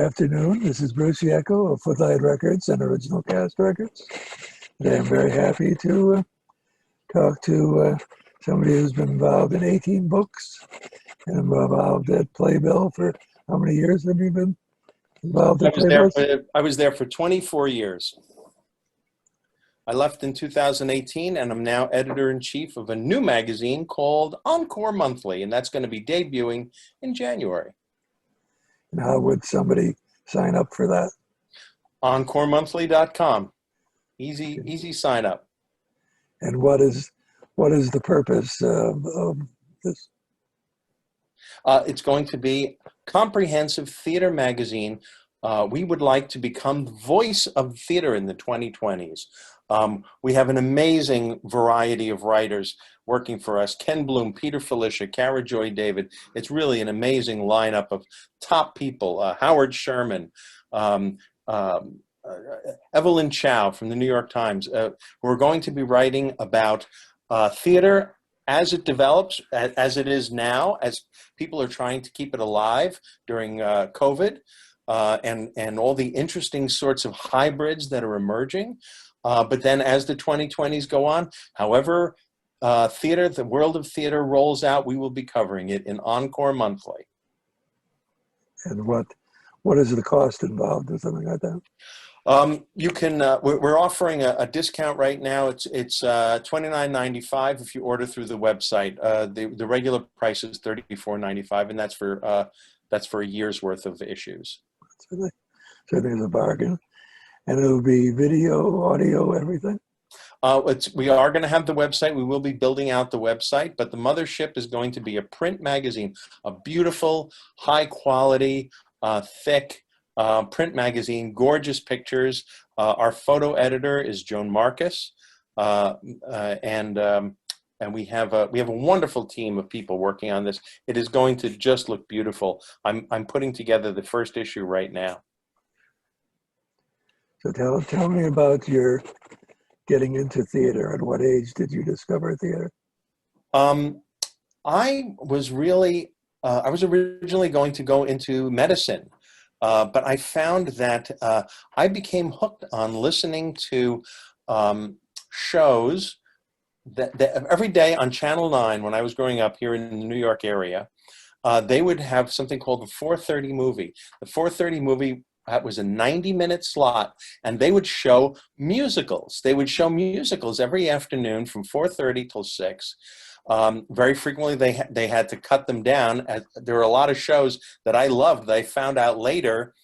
Afternoon. This is Bruce Yacko of Footlight Records and Original Cast Records. Today I'm very happy to talk to somebody who's been involved in 18 books and involved at PlayBill for how many years have you been involved at PlayBill? I was there for 24 years. I left in 2018 and I'm now editor-in-chief of a new magazine called Encore Monthly, and that's going to be debuting in January. And how would somebody sign up for that? EncoreMonthly.com. Easy sign up. And what is the purpose of this? It's going to be a comprehensive theater magazine. We would like to become the voice of theater in the 2020s. We have an amazing variety of writers working for us. Ken Bloom, Peter Felicia, Cara Joy David. It's really an amazing lineup of top people. Howard Sherman, Evelyn Chow from the New York Times. We're going to be writing about theater as it develops, as it is now, as people are trying to keep it alive during COVID, and all the interesting sorts of hybrids that are emerging. But then as the 2020s go on, however theater, the world of theater rolls out, we will be covering it in Encore Monthly. And what is the cost involved or something like that? You can. We're offering a discount right now. It's $29.95 if you order through the website. The regular price is $34.95, and that's for a year's worth of issues. Certainly is a bargain. And it'll be video, audio, everything? We are going to have the website. We will be building out the website, but the mothership is going to be a print magazine, a beautiful, high quality, thick print magazine, gorgeous pictures. Our photo editor is Joan Marcus, and we have a wonderful team of people working on this. It is going to just look beautiful. I'm putting together the first issue right now. So tell me about your getting into theater. At what age did you discover theater? I was originally going to go into medicine, but I found that I became hooked on listening to shows that every day on Channel 9 when I was growing up here in the New York area. They would have something called the 4:30 movie. The 4:30 movie, that was a 90-minute slot, and they would show musicals. They would show musicals every afternoon from 4:30 till 6. Very frequently, they had to cut them down. There were a lot of shows that I loved that I found out later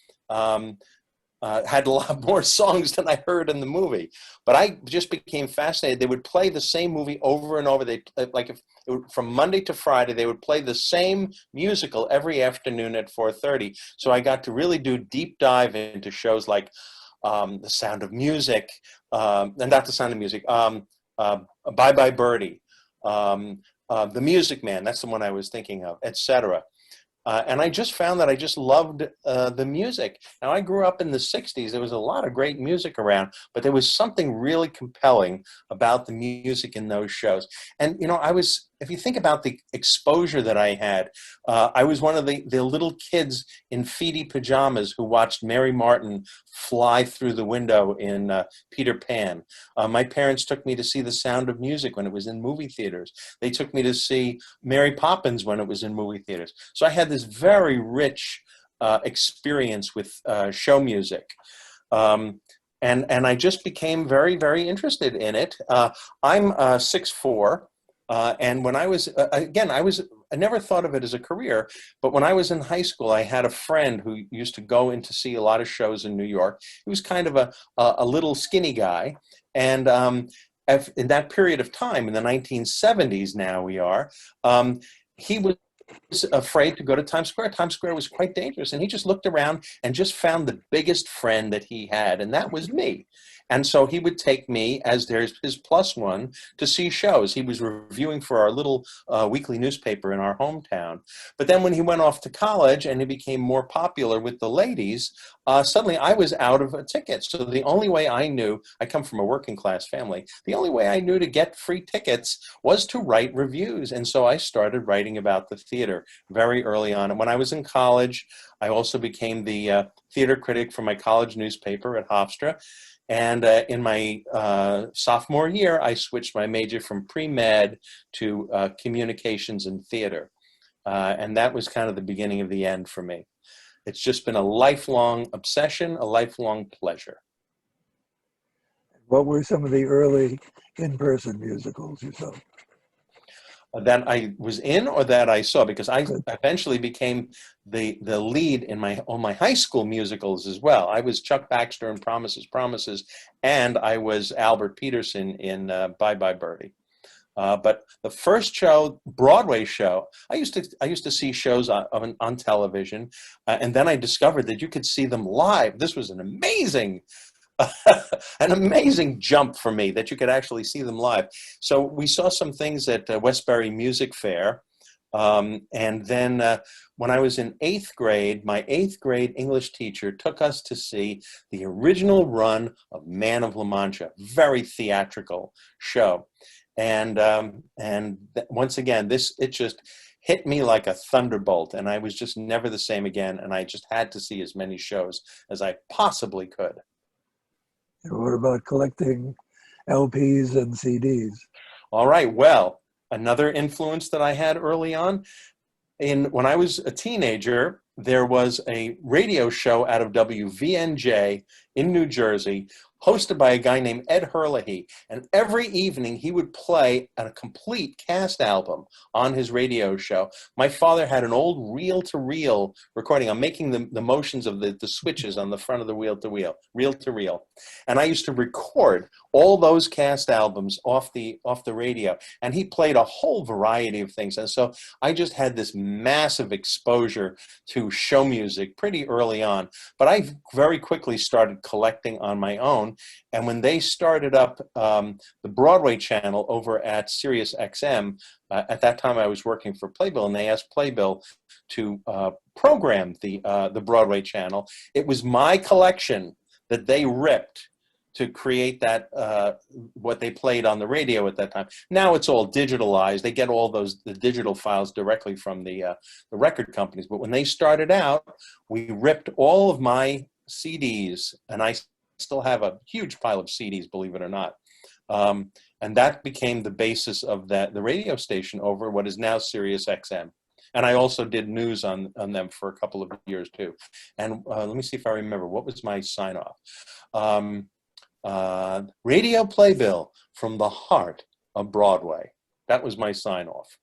had a lot more songs than I heard in the movie. But I just became fascinated. They would play the same movie over and over. From Monday to Friday, they would play the same musical every afternoon at 4:30. So I got to really do deep dive into shows like The Sound of Music, and not The Sound of Music, Bye Bye Birdie, The Music Man, that's the one I was thinking of, etc. And I just found that I just loved the music. Now, I grew up in the 60s. There was a lot of great music around, but there was something really compelling about the music in those shows. And, if you think about the exposure that I had, I was one of the little kids in feety pajamas who watched Mary Martin fly through the window in Peter Pan. My parents took me to see The Sound of Music when it was in movie theaters. They took me to see Mary Poppins when it was in movie theaters. So I had this very rich experience with show music. And I just became very, very interested in it. I'm 6'4". And when I was, I never thought of it as a career, but when I was in high school, I had a friend who used to go in to see a lot of shows in New York. He was kind of a little skinny guy. And in that period of time, in the 1970s now we are, he was afraid to go to Times Square. Times Square was quite dangerous. And he just looked around and just found the biggest friend that he had, and that was me. And so he would take me as his plus one to see shows. He was reviewing for our little weekly newspaper in our hometown. But then when he went off to college and he became more popular with the ladies, suddenly I was out of a ticket. So the only way I knew, I come from a working class family, the only way I knew to get free tickets was to write reviews. And so I started writing about the theater very early on. And when I was in college, I also became the theater critic for my college newspaper at Hofstra. And in my sophomore year, I switched my major from pre-med to communications and theater. And that was kind of the beginning of the end for me. It's just been a lifelong obsession, a lifelong pleasure. What were some of the early in-person musicals you saw? That I was in or that I saw? Because I eventually became the lead in all my high school musicals as well. I was Chuck Baxter in Promises, Promises, and I was Albert Peterson in Bye Bye Birdie. But the first show, Broadway show, I used to see shows on television, and then I discovered that you could see them live. This was an amazing jump for me, that you could actually see them live. So we saw some things at Westbury Music Fair. And then when I was in 8th grade, my 8th grade English teacher took us to see the original run of Man of La Mancha, very theatrical show. And once again, it just hit me like a thunderbolt, and I was just never the same again. And I just had to see as many shows as I possibly could. What about collecting LPs and CDs? All right. Well, another influence that I had early on, when I was a teenager, there was a radio show out of WVNJ in New Jersey, hosted by a guy named Ed Herlihy. And every evening he would play a complete cast album on his radio show. My father had an old reel-to-reel recording. I'm making the motions of the switches on the front of the reel-to-reel. And I used to record all those cast albums off the radio. And he played a whole variety of things. And so I just had this massive exposure to show music pretty early on. But I very quickly started collecting on my own. And when they started up the Broadway channel over at Sirius XM, at that time I was working for PlayBill, and they asked PlayBill to program the Broadway channel. It was my collection that they ripped to create that what they played on the radio at that time. Now it's all digitalized. They get all the digital files directly from the record companies. But when they started out, we ripped all of my CDs, and I still have a huge pile of CDs, believe it or not. And that became the basis of the radio station over what is now Sirius XM. And I also did news on them for a couple of years too. And let me see if I remember, what was my sign off? Radio Playbill from the heart of Broadway. That was my sign off.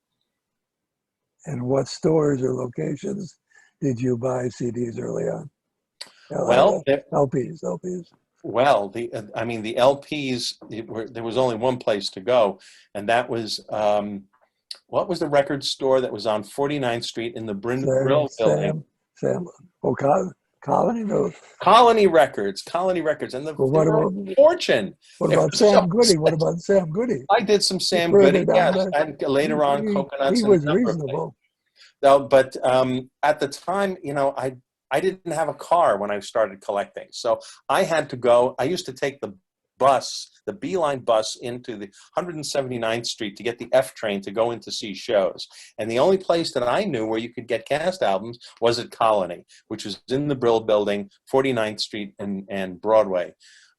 And what stores or locations did you buy CDs early on? Well, LPs. Well, the LPs, there was only one place to go, and that was, what was the record store that was on 49th Street in the Brill building? Colony? No. Colony Records, and they were a fortune. What about Sam Goody? What about Sam Goody? I did some Sam Goody, yes, and later on Coconuts. He was reasonable. No, but at the time, I didn't have a car when I started collecting. So I had to go, I used to take the Beeline bus into the 179th Street to get the F train to go in to see shows. And the only place that I knew where you could get cast albums was at Colony, which was in the Brill building, 49th Street and Broadway.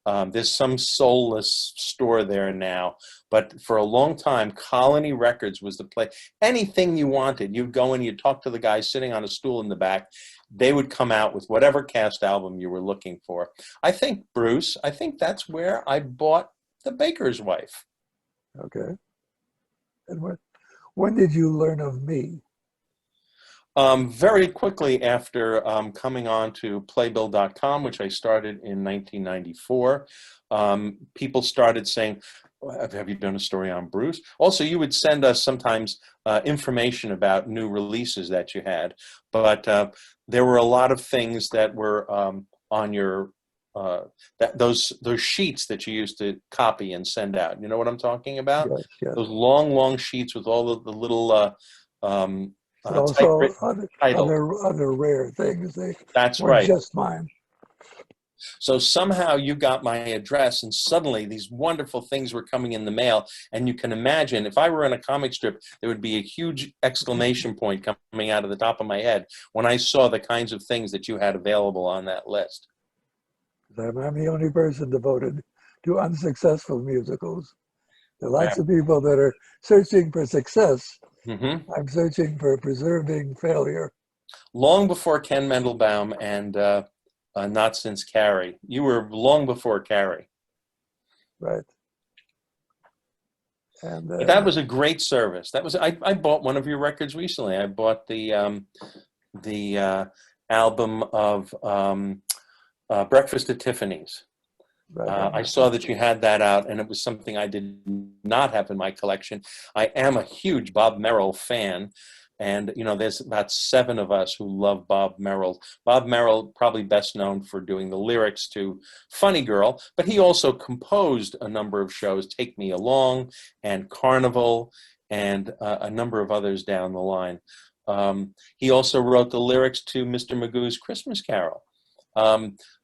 There's some soulless store there now, but for a long time, Colony Records was the place. Anything you wanted, you'd go in, you'd talk to the guy sitting on a stool in the back. They would come out with whatever cast album you were looking for. I think, Bruce, that's where I bought The Baker's Wife. Okay. And when did you learn of me? Very quickly after coming on to playbill.com, which I started in 1994, people started saying, have you done a story on Bruce? Also, you would send us sometimes information about new releases that you had, but there were a lot of things that were on your those sheets that you used to copy and send out. You know what I'm talking about? Yes, yes. Those long sheets with all the little But also typewritten titles. other rare things. They That's weren't right. just mine. So somehow you got my address, and suddenly these wonderful things were coming in the mail. And you can imagine, if I were in a comic strip, there would be a huge exclamation point coming out of the top of my head when I saw the kinds of things that you had available on that list. I'm the only person devoted to unsuccessful musicals. There are lots Yeah. of people that are searching for success. Mm-hmm. I'm searching for preserving failure. Long before Ken Mendelbaum and Not Since Carrie. You were long before Carrie. Right. And But that was a great service. That was I bought one of your records recently. I bought the album of Breakfast at Tiffany's. right. I saw that you had that out, and it was something I did not have in my collection. I am a huge Bob Merrill fan, and there's about 7 of us who love Bob Merrill. Bob Merrill, probably best known for doing the lyrics to Funny Girl, but he also composed a number of shows, Take Me Along and Carnival, and a number of others down the line. He also wrote the lyrics to Mr. Magoo's Christmas Carol.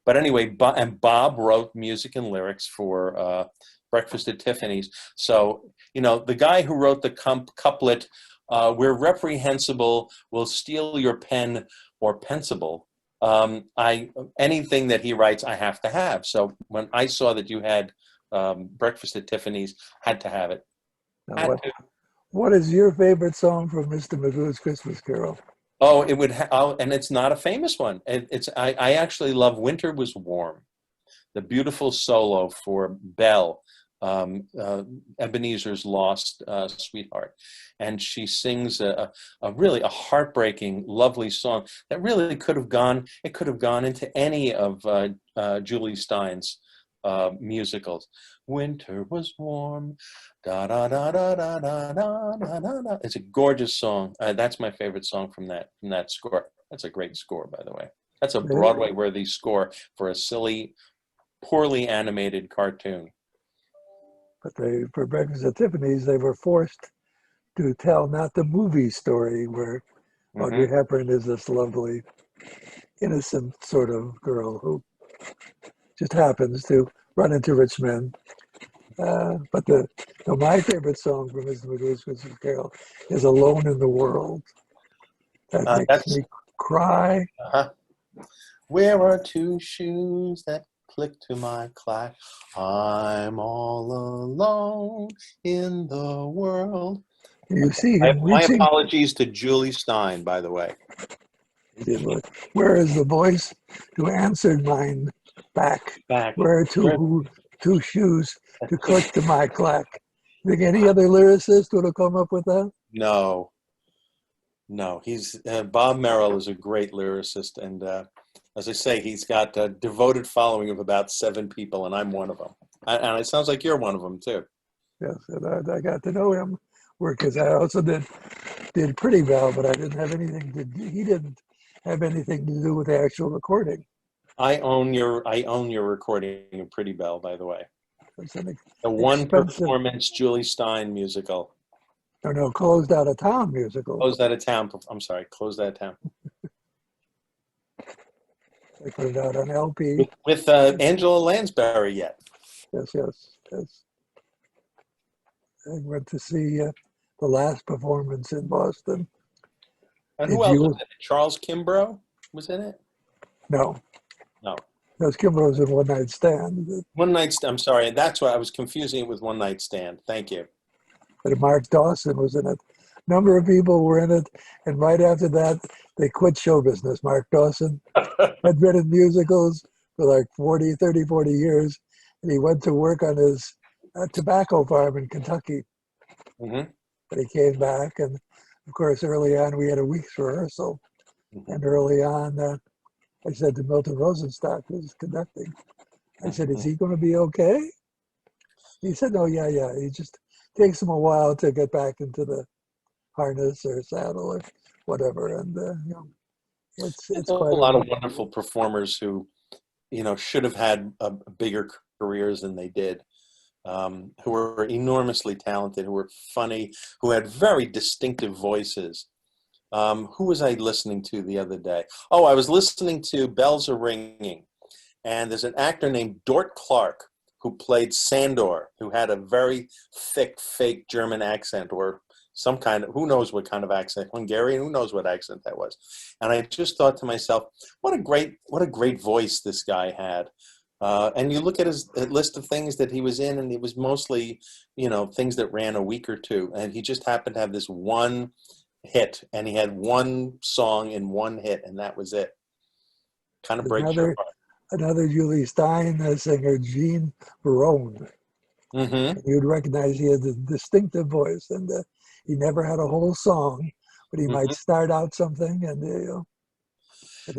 But anyway, Bob wrote music and lyrics for Breakfast at Tiffany's. So, the guy who wrote the couplet, "We're reprehensible, we'll steal your pen or pencible." Anything that he writes, I have to have. So when I saw that you had Breakfast at Tiffany's, had to have it. Now, what is your favorite song from Mr. Magoo's Christmas Carol? Oh, it would, and it's not a famous one. I actually love "Winter Was Warm," the beautiful solo for Belle, Ebenezer's lost sweetheart, and she sings a really heartbreaking, lovely song that really could have gone. It could have gone into any of Julie Stein's musicals. Winter was warm, da da da da da da da da da. It's a gorgeous song. That's my favorite song from that score. That's a great score, by the way. That's a Broadway-worthy score for a silly, poorly animated cartoon. But for Breakfast at Tiffany's, they were forced to tell not the movie story where Audrey Hepburn is this lovely, innocent sort of girl who just happens to run into rich men. But my favorite song from Mr. Magoo's Christmas Carol is "Alone in the World." That makes me cry. Where are 2 shoes that click to my clack? I'm all alone in the world. You see him My reaching. apologies to Julie Stein, by the way. Where is the voice who answered mine back? Where are 2 shoes to click to my clack? Think any other lyricist would have come up with that? No. He's Bob Merrill is a great lyricist, and as I say, he's got a devoted following of about 7 people, and I'm one of them. And it sounds like you're one of them too. Yes, and I got to know him because I also did Pretty Bell, but I didn't have anything to do. He didn't have anything to do with the actual recording. I own your recording of Pretty Bell, by the way. The one expensive, performance Julie Stein musical. No, Closed Out of Town musical. Closed Out of Town. I'm sorry, Closed Out of Town. They put it out on LP. With Angela Lansbury yet. Yes. I went to see the last performance in Boston. And who else was in it? Charles Kimbrough was in it? No. No. Because Kimbrough was in One Night Stand. One Night Stand. I'm sorry. That's why I was confusing it with One Night Stand. Thank you. But Mark Dawson was in it. A number of people were in it. And right after that, they quit show business. Mark Dawson had been in musicals for like 40 years. And he went to work on his tobacco farm in Kentucky. But he came back. And of course, early on, we had a week's rehearsal. And early on, I said to Milton Rosenstock, who was conducting, I said, is he going to be okay? He said, no, yeah. He just takes him a while to get back into the harness or saddle or whatever. And, it's a quite lot of wonderful performers who should have had bigger careers than they did, who were enormously talented, who were funny, who had very distinctive voices. Who was I listening to the other day? Oh, I was listening to Bells Are Ringing, and there's an actor named Dort Clark who played Sandor, who had a very thick, fake German accent, or some kind of, who knows what kind of accent, Hungarian, who knows what accent that was. And I just thought to myself, what a great voice this guy had. And you look at his list of things that he was in, and it was mostly, things that ran a week or two. And he just happened to have this one hit, and he had one song in one hit, and that was it. Kind of breaks your heart. Another Julie Stein singer, Jean Barone. Mm-hmm. You'd recognize he had a distinctive voice, and he never had a whole song, but he might start out something, and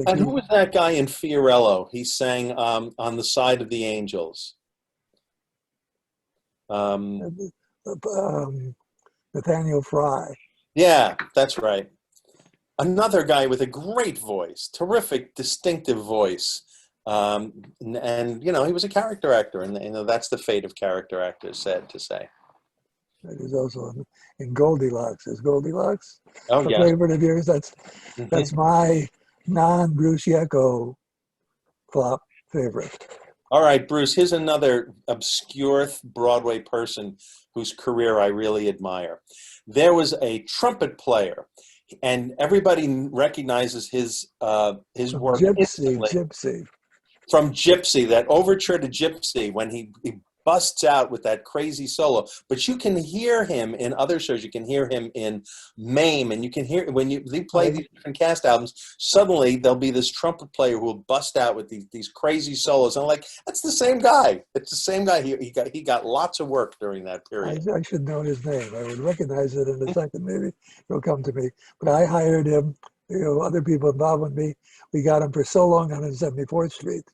And who was that guy in Fiorello? He sang On the Side of the Angels. Nathaniel Fry. Yeah, that's right. Another guy with a great voice, terrific, distinctive voice. And he was a character actor, and that's the fate of character actors, sad to say. It is also in Goldilocks. Is Goldilocks a favorite of yours? That's my non-Bruce Yecko flop favorite. All right, Bruce, here's another obscure Broadway person whose career I really admire. There was a trumpet player, and everybody recognizes his work Gypsy. From Gypsy, that overture to Gypsy, when he busts out with that crazy solo. But you can hear him in other shows. You can hear him in Mame, and you can hear when they play these different cast albums. Suddenly there'll be this trumpet player who will bust out with these crazy solos. And I'm like, that's the same guy. It's the same guy. He got lots of work during that period. I should know his name. I would recognize it in a second. Maybe it'll come to me. But I hired him. Other people involved with me. We got him for So Long on 174th Street.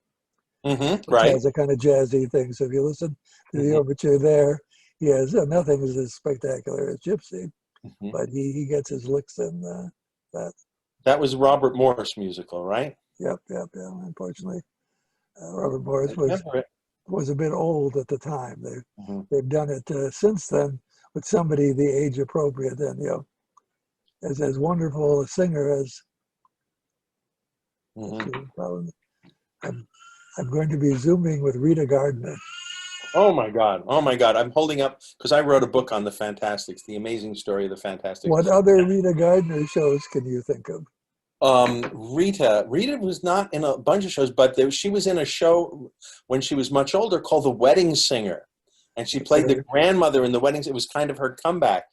Mm-hmm, right. Has a kind of jazzy thing. So if you listen to the overture there, he has nothing is as spectacular as Gypsy, but he gets his licks in that. That was Robert Morris musical, right? Yep. Unfortunately, Robert Morris was a bit old at the time. They've done it since then with somebody the age appropriate, and as wonderful a singer as. I'm going to be Zooming with Rita Gardner. Oh my God. I'm holding up, because I wrote a book on the Fantasticks, The Amazing Story of the Fantasticks. What other Rita Gardner shows can you think of? Rita was not in a bunch of shows, but she was in a show when she was much older called The Wedding Singer. And she played the grandmother in The Wedding Singer. It was kind of her comeback.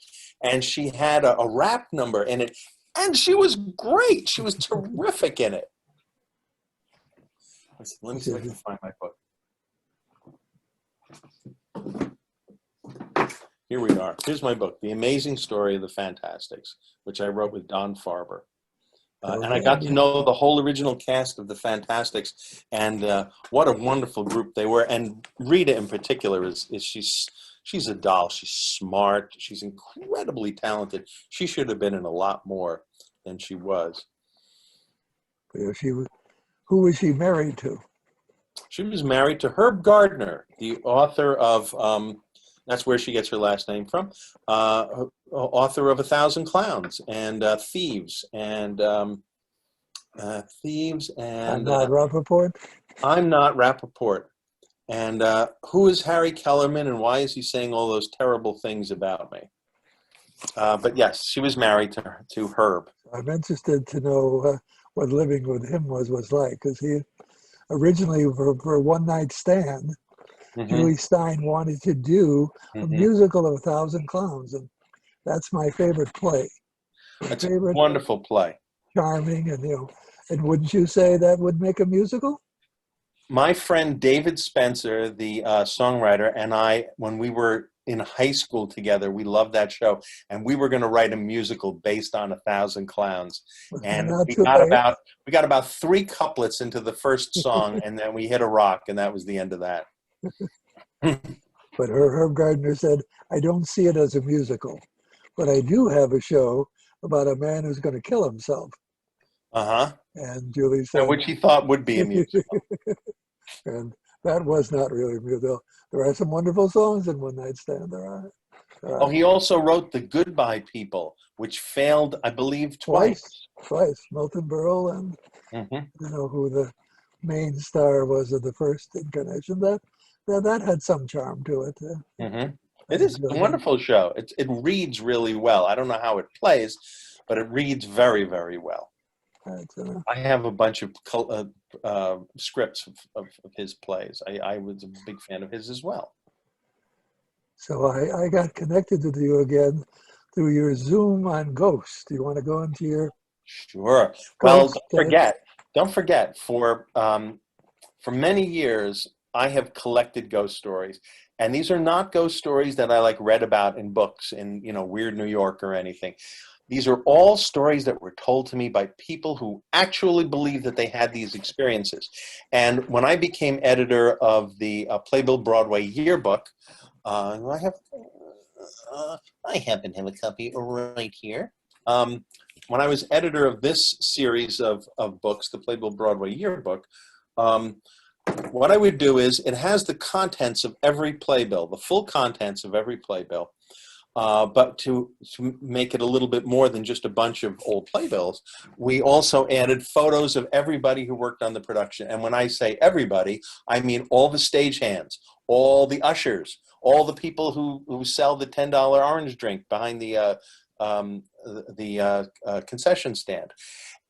And she had a rap number in it. And she was great. She was terrific in it. Let me see if I can find my book. Here we are. Here's my book, The Amazing Story of the Fantasticks, which I wrote with Don Farber. And I got to know the whole original cast of the Fantasticks, and what a wonderful group they were. And Rita in particular she's a doll. She's smart. She's incredibly talented. She should have been in a lot more than she was. Who was she married to? She was married to Herb Gardner, the author of, that's where she gets her last name from, author of 1,000 Clowns and Thieves and I'm Not Rappaport? I'm Not Rappaport. And who is Harry Kellerman, and why is he saying all those terrible things about me? But yes, she was married to Herb. I'm interested to know what living with him was like, because he originally, for One Night Stand, Julie Stein wanted to do a musical of 1,000 Clowns, and that's my favorite play. It's a wonderful play. Charming, and wouldn't you say that would make a musical? My friend David Spencer, the songwriter, and I, when we were in high school together, we loved that show, and we were going to write a musical based on 1,000 Clowns. And we got about 3 couplets into the first song, and then we hit a rock, and that was the end of that. But Herb Gardner said, I don't see it as a musical, but I do have a show about a man who's going to kill himself. Uh-huh. And Julie said, which he thought would be a musical. And that was not really real. There are some wonderful songs in One Night Stand. There are. Oh, he also wrote The Goodbye People, which failed, I believe, twice. Twice. Milton Berle and you know who the main star was of the first incarnation. That had some charm to it. It is a wonderful show. It reads really well. I don't know how it plays, but it reads very, very well. I have a bunch of scripts of his plays. I was a big fan of his as well. So I got connected with you again through your Zoom on Ghost. Do you want to go into your? Sure. Well, don't forget. For many years, I have collected ghost stories, and these are not ghost stories that I read about in books in Weird New York or anything. These are all stories that were told to me by people who actually believed that they had these experiences. And when I became editor of the PlayBill Broadway yearbook, I happen to have a copy right here. When I was editor of this series of books, the PlayBill Broadway yearbook, what I would do is it has the contents of every playbill, the full contents of every playbill. But to make it a little bit more than just a bunch of old playbills, we also added photos of everybody who worked on the production. And when I say everybody, I mean all the stagehands, all the ushers, all the people who sell the $10 orange drink behind the concession stand.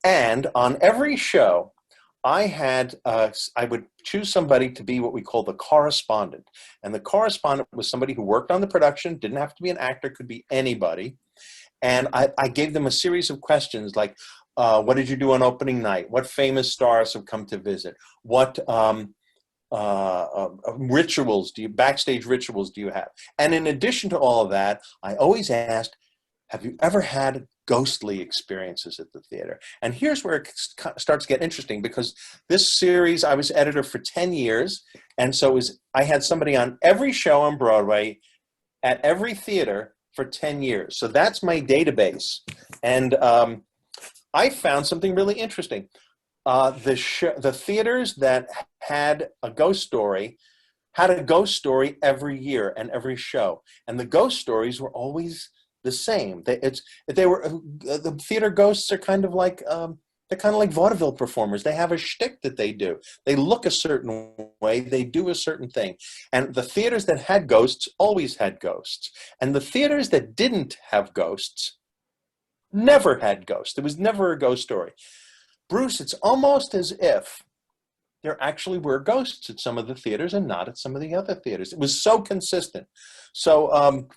And on every show, I would choose somebody to be what we call the correspondent. And the correspondent was somebody who worked on the production, didn't have to be an actor, could be anybody. And I gave them a series of questions like, what did you do on opening night? What famous stars have come to visit? What backstage rituals do you have? And in addition to all of that, I always asked, have you ever had ghostly experiences at the theater? And here's where it starts to get interesting, because this series, I was editor for 10 years. And so I had somebody on every show on Broadway at every theater for 10 years. So that's my database. And I found something really interesting. The theaters that had a ghost story had a ghost story every year and every show. And the ghost stories were always the same. The theater ghosts are kind of like vaudeville performers. They have a shtick that they do. They look a certain way. They do a certain thing. And the theaters that had ghosts always had ghosts. And the theaters that didn't have ghosts never had ghosts. There was never a ghost story. Bruce, it's almost as if there actually were ghosts at some of the theaters and not at some of the other theaters. It was so consistent. So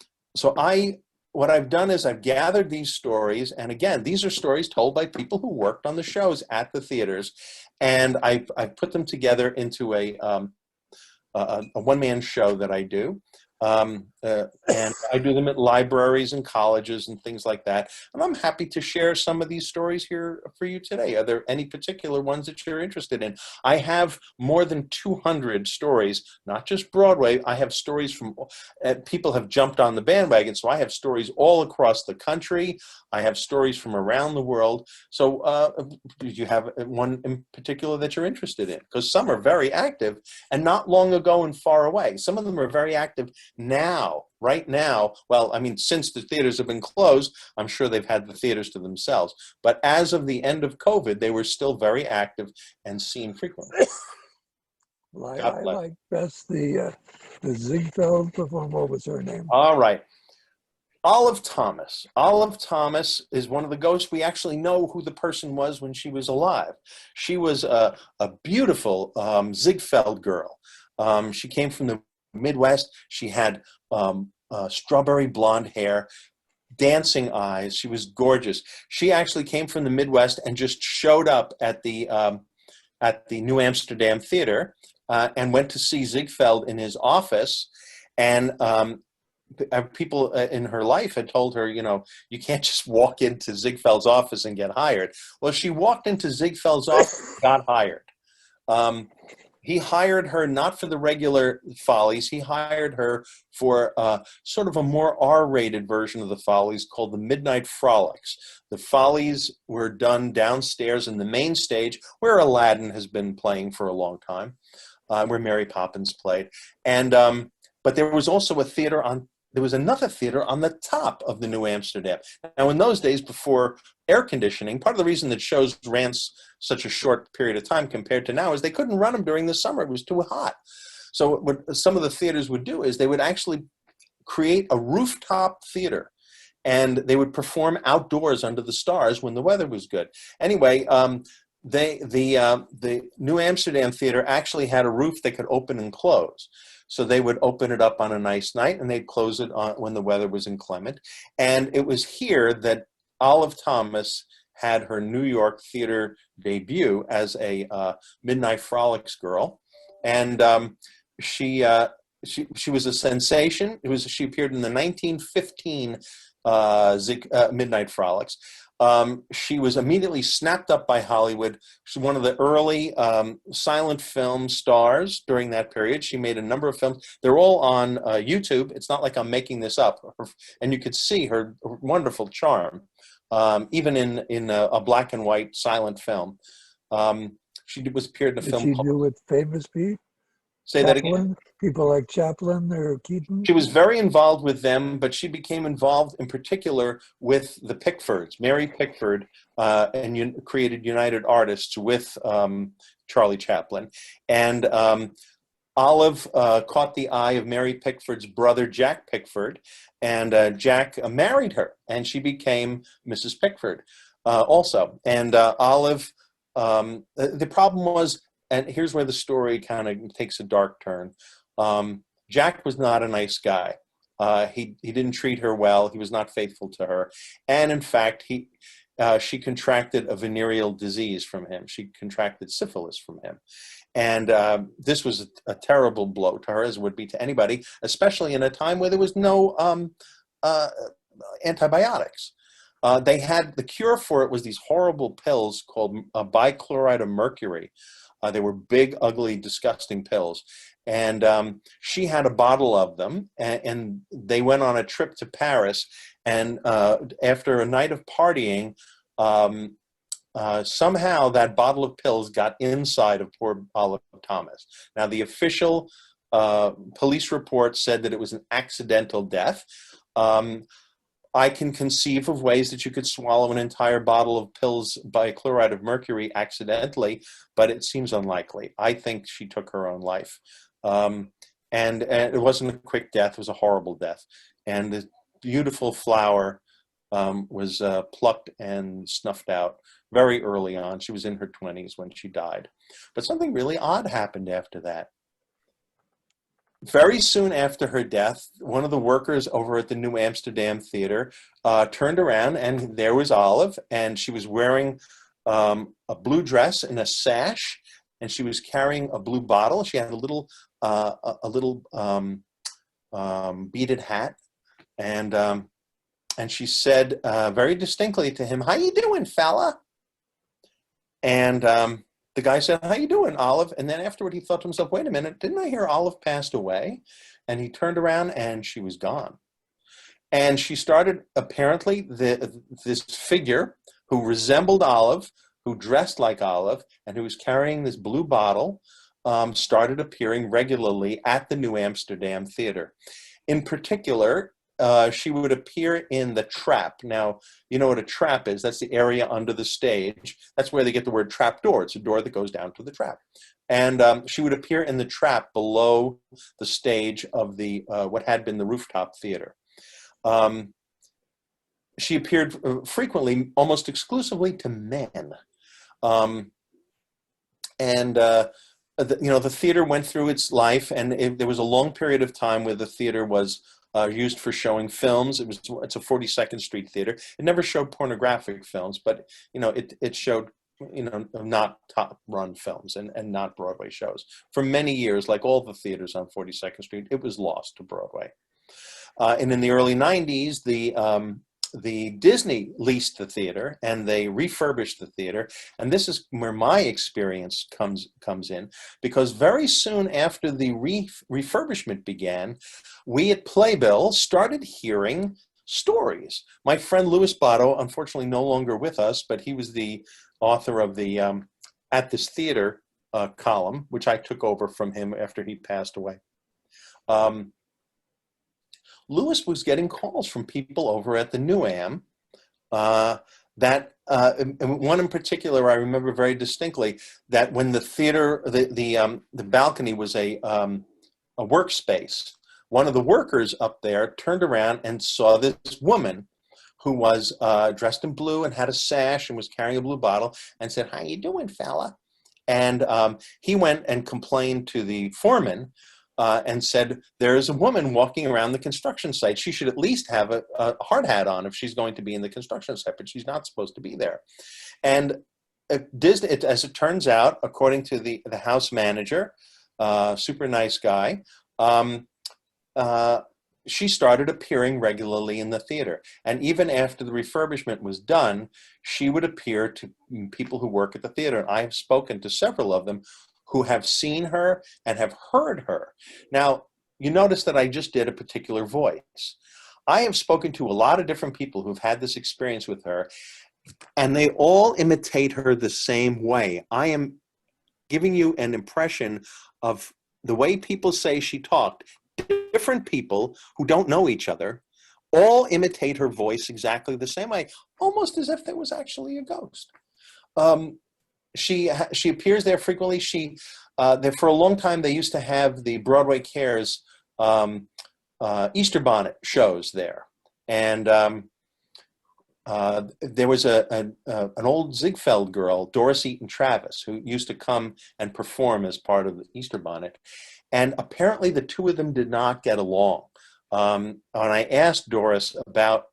what I've done is I've gathered these stories, and again, these are stories told by people who worked on the shows at the theaters, and I've put them together into a one-man show that I do. And I do them at libraries and colleges and things like that. And I'm happy to share some of these stories here for you today. Are there any particular ones that you're interested in? I have more than 200 stories, not just Broadway. I have stories from people have jumped on the bandwagon. So I have stories all across the country. I have stories from around the world. So do you have one in particular that you're interested in? Because some are very active and not long ago and far away. Some of them are very active now, right now. Well, I mean, since the theaters have been closed, I'm sure they've had the theaters to themselves. But as of the end of COVID, they were still very active and seen frequently. Well, I like best the Ziegfeld performer. What was her name? All right. Olive Thomas. Olive Thomas is one of the ghosts. We actually know who the person was when she was alive. She was a beautiful Ziegfeld girl. She came from the Midwest. She had strawberry blonde hair, dancing eyes. She was gorgeous. She actually came from the Midwest and just showed up at the New Amsterdam Theater and went to see Ziegfeld in his office. And people in her life had told her, you know, you can't just walk into Ziegfeld's office and get hired. Well, she walked into Ziegfeld's office and got hired. he hired her not for the regular Follies. He hired her for sort of a more R-rated version of the Follies called the Midnight Frolics. The Follies were done downstairs in the main stage where Aladdin has been playing for a long time, where Mary Poppins played. And but there was also a theater on. There was another theater on the top of the New Amsterdam. Now, in those days, before air conditioning, part of the reason that shows ran such a short period of time compared to now is they couldn't run them during the summer. It was too hot. So what some of the theaters would do is they would actually create a rooftop theater, and they would perform outdoors under the stars when the weather was good. Anyway, the New Amsterdam Theater actually had a roof that could open and close. So they would open it up on a nice night, and they'd close it when the weather was inclement. And it was here that Olive Thomas had her New York theater debut as a Midnight Frolics girl, and she was a sensation. She appeared in the 1915 Midnight Frolics. She was immediately snapped up by Hollywood. She's one of the early silent film stars during that period. She made a number of films. They're all on YouTube. It's not like I'm making this up. And you could see her wonderful charm, even in a black and white silent film. She appeared in a film Did she called... do with famous people? Say that again? People like Chaplin or Keaton? She was very involved with them, but she became involved in particular with the Pickfords. Mary Pickford and created United Artists with Charlie Chaplin. And Olive caught the eye of Mary Pickford's brother, Jack Pickford, and Jack married her, and she became Mrs. Pickford also. And Olive, the problem was, and here's where the story kind of takes a dark turn. Jack was not a nice guy. He didn't treat her well. He was not faithful to her. And in fact, she contracted a venereal disease from him. She contracted syphilis from him. And this was a terrible blow to her, as it would be to anybody, especially in a time where there was no antibiotics. They had, the cure for it was these horrible pills called bichloride of mercury. They were big, ugly, disgusting pills. And she had a bottle of them, and they went on a trip to Paris. And after a night of partying, somehow that bottle of pills got inside of poor Olive Thomas. Now, the official police report said that it was an accidental death. I can conceive of ways that you could swallow an entire bottle of pills by chloride of mercury accidentally, but it seems unlikely. I think she took her own life. And it wasn't a quick death. It was a horrible death. And the beautiful flower was plucked and snuffed out very early on. She was in her 20s when she died. But something really odd happened after that. Very soon after her death, one of the workers over at the New Amsterdam Theater turned around, and there was Olive, and she was wearing a blue dress and a sash, and she was carrying a blue bottle. She had a little beaded hat, and she said very distinctly to him, "How you doing, fella?" And the guy said, "How you doing, Olive?" And then afterward, he thought to himself, "Wait a minute, didn't I hear Olive passed away?" And he turned around, and she was gone. And she started, apparently, this figure who resembled Olive, who dressed like Olive, and who was carrying this blue bottle, started appearing regularly at the New Amsterdam Theater. In particular, she would appear in the trap. Now, you know what a trap is. That's the area under the stage. That's where they get the word trap door. It's a door that goes down to the trap. And she would appear in the trap below the stage of the what had been the rooftop theater. She appeared frequently, almost exclusively to men. The theater went through its life, and there was a long period of time where the theater was used for showing films. It's a 42nd Street theater. It never showed pornographic films, but it showed not top run films and not Broadway shows. For many years, like all the theaters on 42nd Street, it was lost to Broadway. And in the early 90s, the Disney leased the theater and they refurbished the theater, and this is where my experience comes in, because very soon after the refurbishment began, we at PlayBill started hearing stories. My friend Louis Botto, unfortunately no longer with us, but he was the author of the At This Theater column, which I took over from him after he passed away. Louis was getting calls from people over at the New Am and one in particular I remember very distinctly, that when the theater, the balcony was a workspace, one of the workers up there turned around and saw this woman who was dressed in blue and had a sash and was carrying a blue bottle and said, "How you doing, fella?" And he went and complained to the foreman and said, "There's a woman walking around the construction site. She should at least have a hard hat on if she's going to be in the construction site, but she's not supposed to be there." And Disney, as it turns out, according to the house manager, super nice guy, she started appearing regularly in the theater. And even after the refurbishment was done, she would appear to people who work at the theater. And I have spoken to several of them who have seen her and have heard her. Now, you notice that I just did a particular voice. I have spoken to a lot of different people who've had this experience with her, and they all imitate her the same way. I am giving you an impression of the way people say she talked. Different people who don't know each other all imitate her voice exactly the same way, almost as if there was actually a ghost. She appears there frequently. There for a long time they used to have the Broadway Cares Easter bonnet shows there, and there was an old Ziegfeld girl, Doris Eaton Travis, who used to come and perform as part of the Easter bonnet, and apparently the two of them did not get along. And I asked Doris about,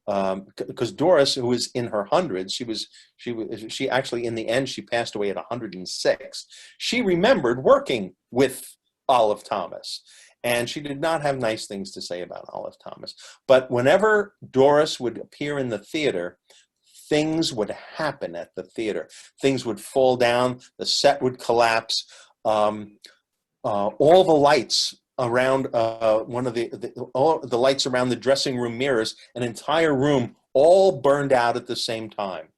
because Doris, who was in her hundreds, she actually, in the end, she passed away at 106. She remembered working with Olive Thomas, and she did not have nice things to say about Olive Thomas. But whenever Doris would appear in the theater, things would happen at the theater. Things would fall down, the set would collapse, all the lights around all the lights around the dressing room mirrors, an entire room, all burned out at the same time.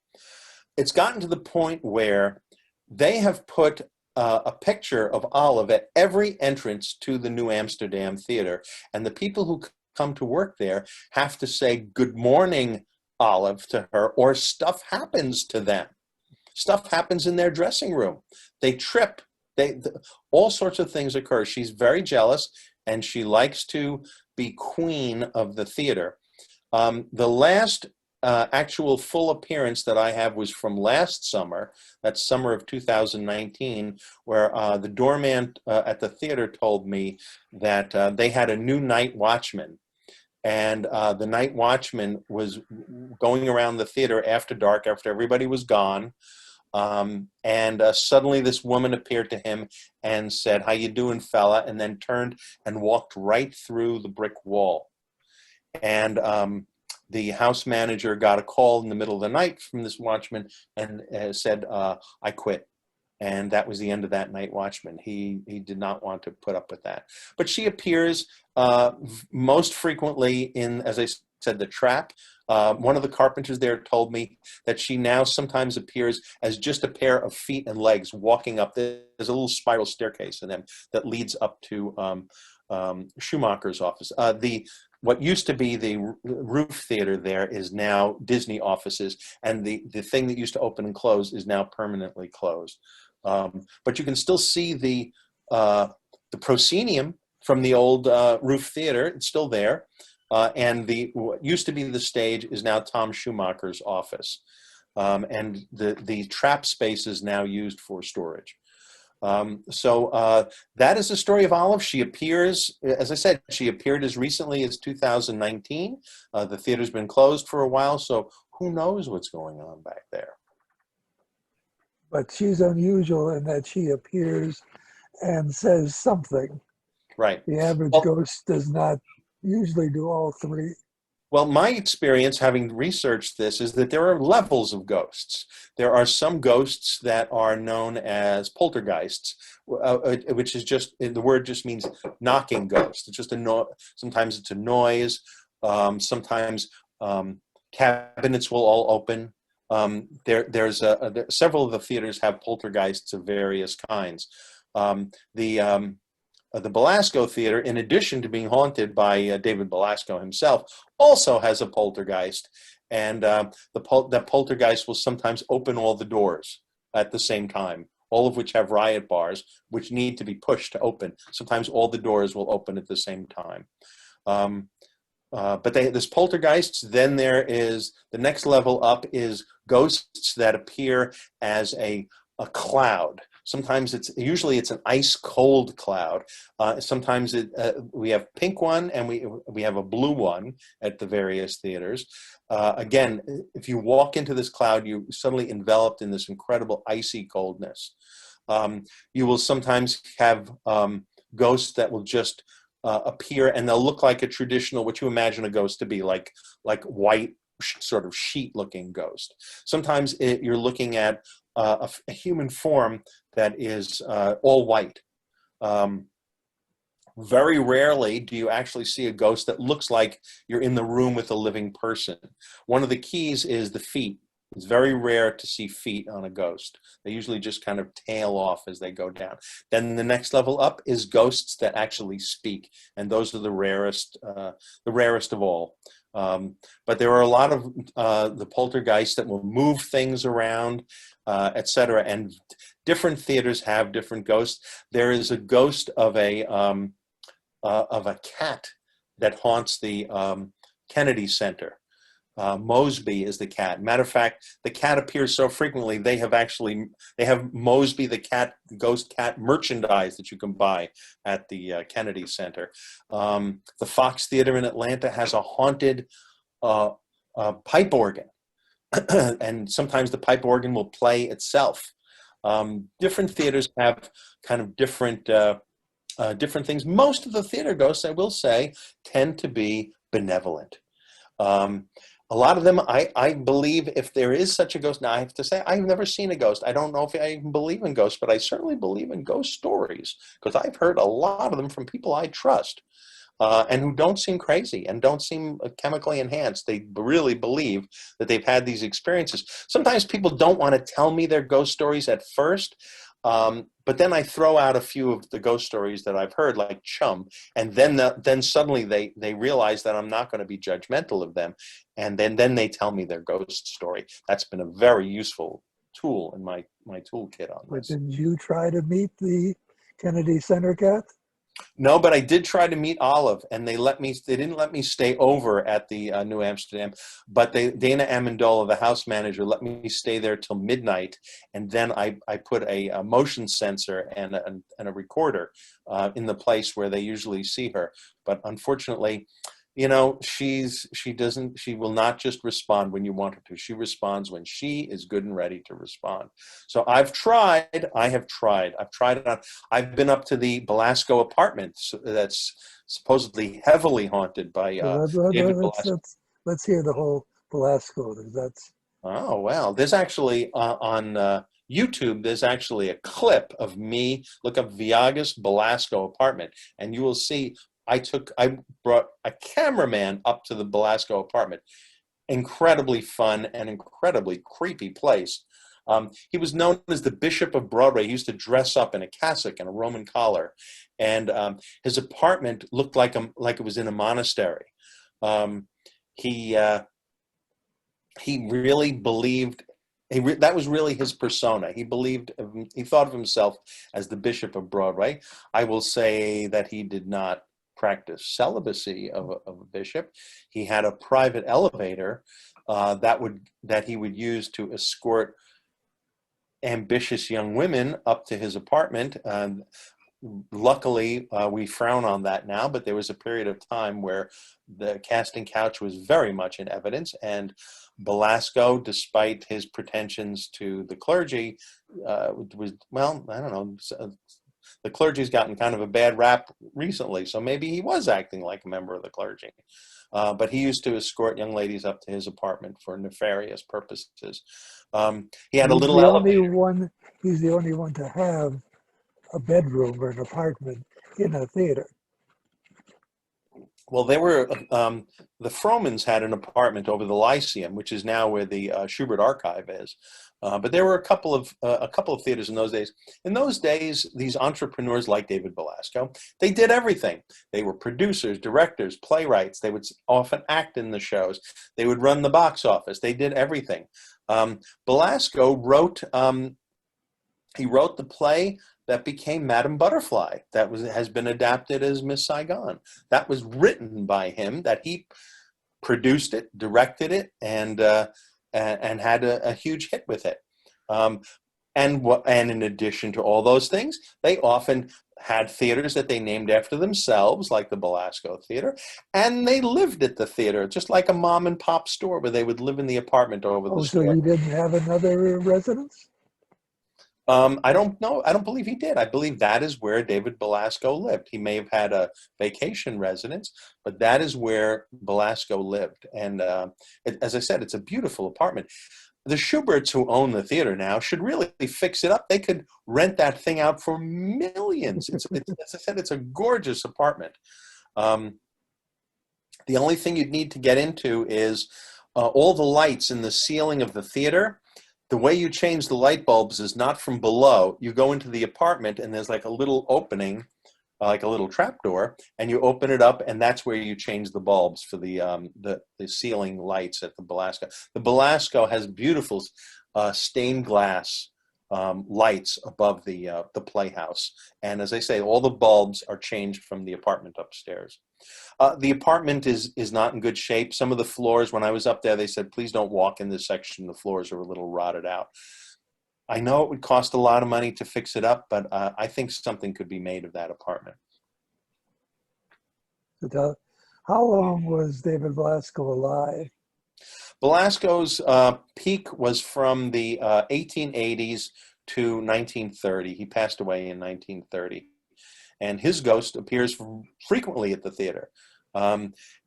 It's gotten to the point where they have put a picture of Olive at every entrance to the New Amsterdam Theater, and the people who come to work there have to say "Good morning, Olive" to her, or stuff happens to them. Stuff happens in their dressing room. They trip. All sorts of things occur. She's very jealous, and she likes to be queen of the theater. The last actual full appearance that I have was from last summer. That's summer of 2019, where the doorman at the theater told me that they had a new night watchman. And the night watchman was going around the theater after dark, after everybody was gone. And suddenly this woman appeared to him and said, "How you doing, fella?" and then turned and walked right through the brick wall. And the house manager got a call in the middle of the night from this watchman and said, "I quit." And that was the end of that night watchman. He did not want to put up with that. But she appears most frequently in, as I said, The Trap. One of the carpenters there told me that she now sometimes appears as just a pair of feet and legs walking up. There's a little spiral staircase in them that leads up to Schumacher's office. What used to be the roof theater there is now Disney offices, and the thing that used to open and close is now permanently closed. But you can still see the proscenium from the old roof theater. It's still there. And what used to be the stage is now Tom Schumacher's office. And the trap space is now used for storage. So that is the story of Olive. She appears, as I said, she appeared as recently as 2019. The theater's been closed for a while, so who knows what's going on back there. But she's unusual in that she appears and says something. Right. The average ghost does not usually do all three. Well, my experience having researched this is that there are levels of ghosts. There are some ghosts that are known as poltergeists, which is just, the word just means knocking ghost. It's just a sometimes it's a noise. Sometimes cabinets will all open. Several of the theaters have poltergeists of various kinds. The Vlasco Theater, in addition to being haunted by David Vlasco himself, also has a poltergeist, and that poltergeist will sometimes open all the doors at the same time, all of which have riot bars, which need to be pushed to open. Sometimes all the doors will open at the same time. But there's poltergeists. Then there is the next level up is ghosts that appear as a cloud. Sometimes usually it's an ice cold cloud. Sometimes we have pink one and we have a blue one at the various theaters. Again, if you walk into this cloud, you're suddenly enveloped in this incredible icy coldness. You will sometimes have ghosts that will just appear, and they'll look like a traditional, what you imagine a ghost to be, like white sort of sheet-looking ghost. Sometimes you're looking at a human form that is all white. Very rarely do you actually see a ghost that looks like you're in the room with a living person. One of the keys is the feet. It's very rare to see feet on a ghost. They usually just kind of tail off as they go down. Then the next level up is ghosts that actually speak, and those are the rarest of all. But there are a lot of the poltergeists that will move things around, etc. And different theaters have different ghosts. There is a ghost of a cat that haunts the Kennedy Center. Mosby is the cat. Matter of fact, the cat appears so frequently they have Mosby the ghost cat merchandise that you can buy at the Kennedy Center. The Fox Theater in Atlanta has a haunted pipe organ, and sometimes the pipe organ will play itself. Different theaters have kind of different things. Most of the theater ghosts, I will say, tend to be benevolent. A lot of them, I believe, if there is such a ghost, now I have to say, I've never seen a ghost. I don't know if I even believe in ghosts, but I certainly believe in ghost stories, because I've heard a lot of them from people I trust, and who don't seem crazy and don't seem chemically enhanced. They really believe that they've had these experiences. Sometimes people don't want to tell me their ghost stories at first, but then I throw out a few of the ghost stories that I've heard, like Chum, and then suddenly they realize that I'm not going to be judgmental of them, and then they tell me their ghost story. That's been a very useful tool in my toolkit on this. But did you try to meet the Kennedy Center cat? No, but I did try to meet Olive, and they didn't let me stay over at the New Amsterdam, but Dana Amendola, the house manager, let me stay there till midnight, and then I put a motion sensor and a recorder in the place where they usually see her. But unfortunately, you know, she will not just respond when you want her to. She responds when she is good and ready to respond. So I've tried it on. I've been up to the Vlasco apartment that's supposedly heavily haunted by David Vlasco. Let's hear the whole Vlasco. That's Oh, well, there's actually on YouTube, there's actually a clip of me. Look up Viagas Vlasco apartment, and you will see I brought a cameraman up to the Vlasco apartment. Incredibly fun and incredibly creepy place. He was known as the Bishop of Broadway. He used to dress up in a cassock and a Roman collar, and his apartment looked like it was in a monastery. He really believed. That was really his persona. He thought of himself as the Bishop of Broadway. I will say that he did not practice celibacy of a bishop. He had a private elevator that he would use to escort ambitious young women up to his apartment. Luckily, we frown on that now, but there was a period of time where the casting couch was very much in evidence, and Vlasco, despite his pretensions to the clergy, was, well, I don't know, the clergy's gotten kind of a bad rap recently, so maybe he was acting like a member of the clergy. But he used to escort young ladies up to his apartment for nefarious purposes. He had a He's little the only elevator. one. He's the only one to have a bedroom or an apartment in a theater. Well, the Fromans had an apartment over the Lyceum, which is now where the Schubert Archive is. But there were a couple of theaters in those days. In those days, these entrepreneurs like David Belasco, they did everything. They were producers, directors, playwrights. They would often act in the shows. They would run the box office. They did everything. Belasco wrote he wrote the play that became Madame Butterfly, that has been adapted as Miss Saigon. That was written by him. That he produced it, directed it, and had a huge hit with it. And in addition to all those things, they often had theaters that they named after themselves, like the Belasco Theater, and they lived at the theater, just like a mom and pop store where they would live in the apartment over the Oh, so store. he didn't have another residence? I don't know. I don't believe he did. I believe that is where David Belasco lived. He may have had a vacation residence, but that is where Belasco lived. And as I said, it's a beautiful apartment. The Schuberts, who own the theater now, should really fix it up. They could rent that thing out for millions. As I said, it's a gorgeous apartment. The only thing you'd need to get into is all the lights in the ceiling of the theater. The way you change the light bulbs is not from below. You go into the apartment and there's like a little opening, like a little trapdoor, and you open it up, and that's where you change the bulbs for the ceiling lights at the Belasco. The Belasco has beautiful stained glass lights above the playhouse, and as I say, all the bulbs are changed from the apartment upstairs. The apartment is not in good shape. Some of the floors, when I was up there, they said, please don't walk in this section. The floors are a little rotted out. I know it would cost a lot of money to fix it up, but I think something could be made of that apartment. How long was David Vlasco alive? Belasco's peak was from the 1880s to 1930. He passed away in 1930. And his ghost appears frequently at the theater.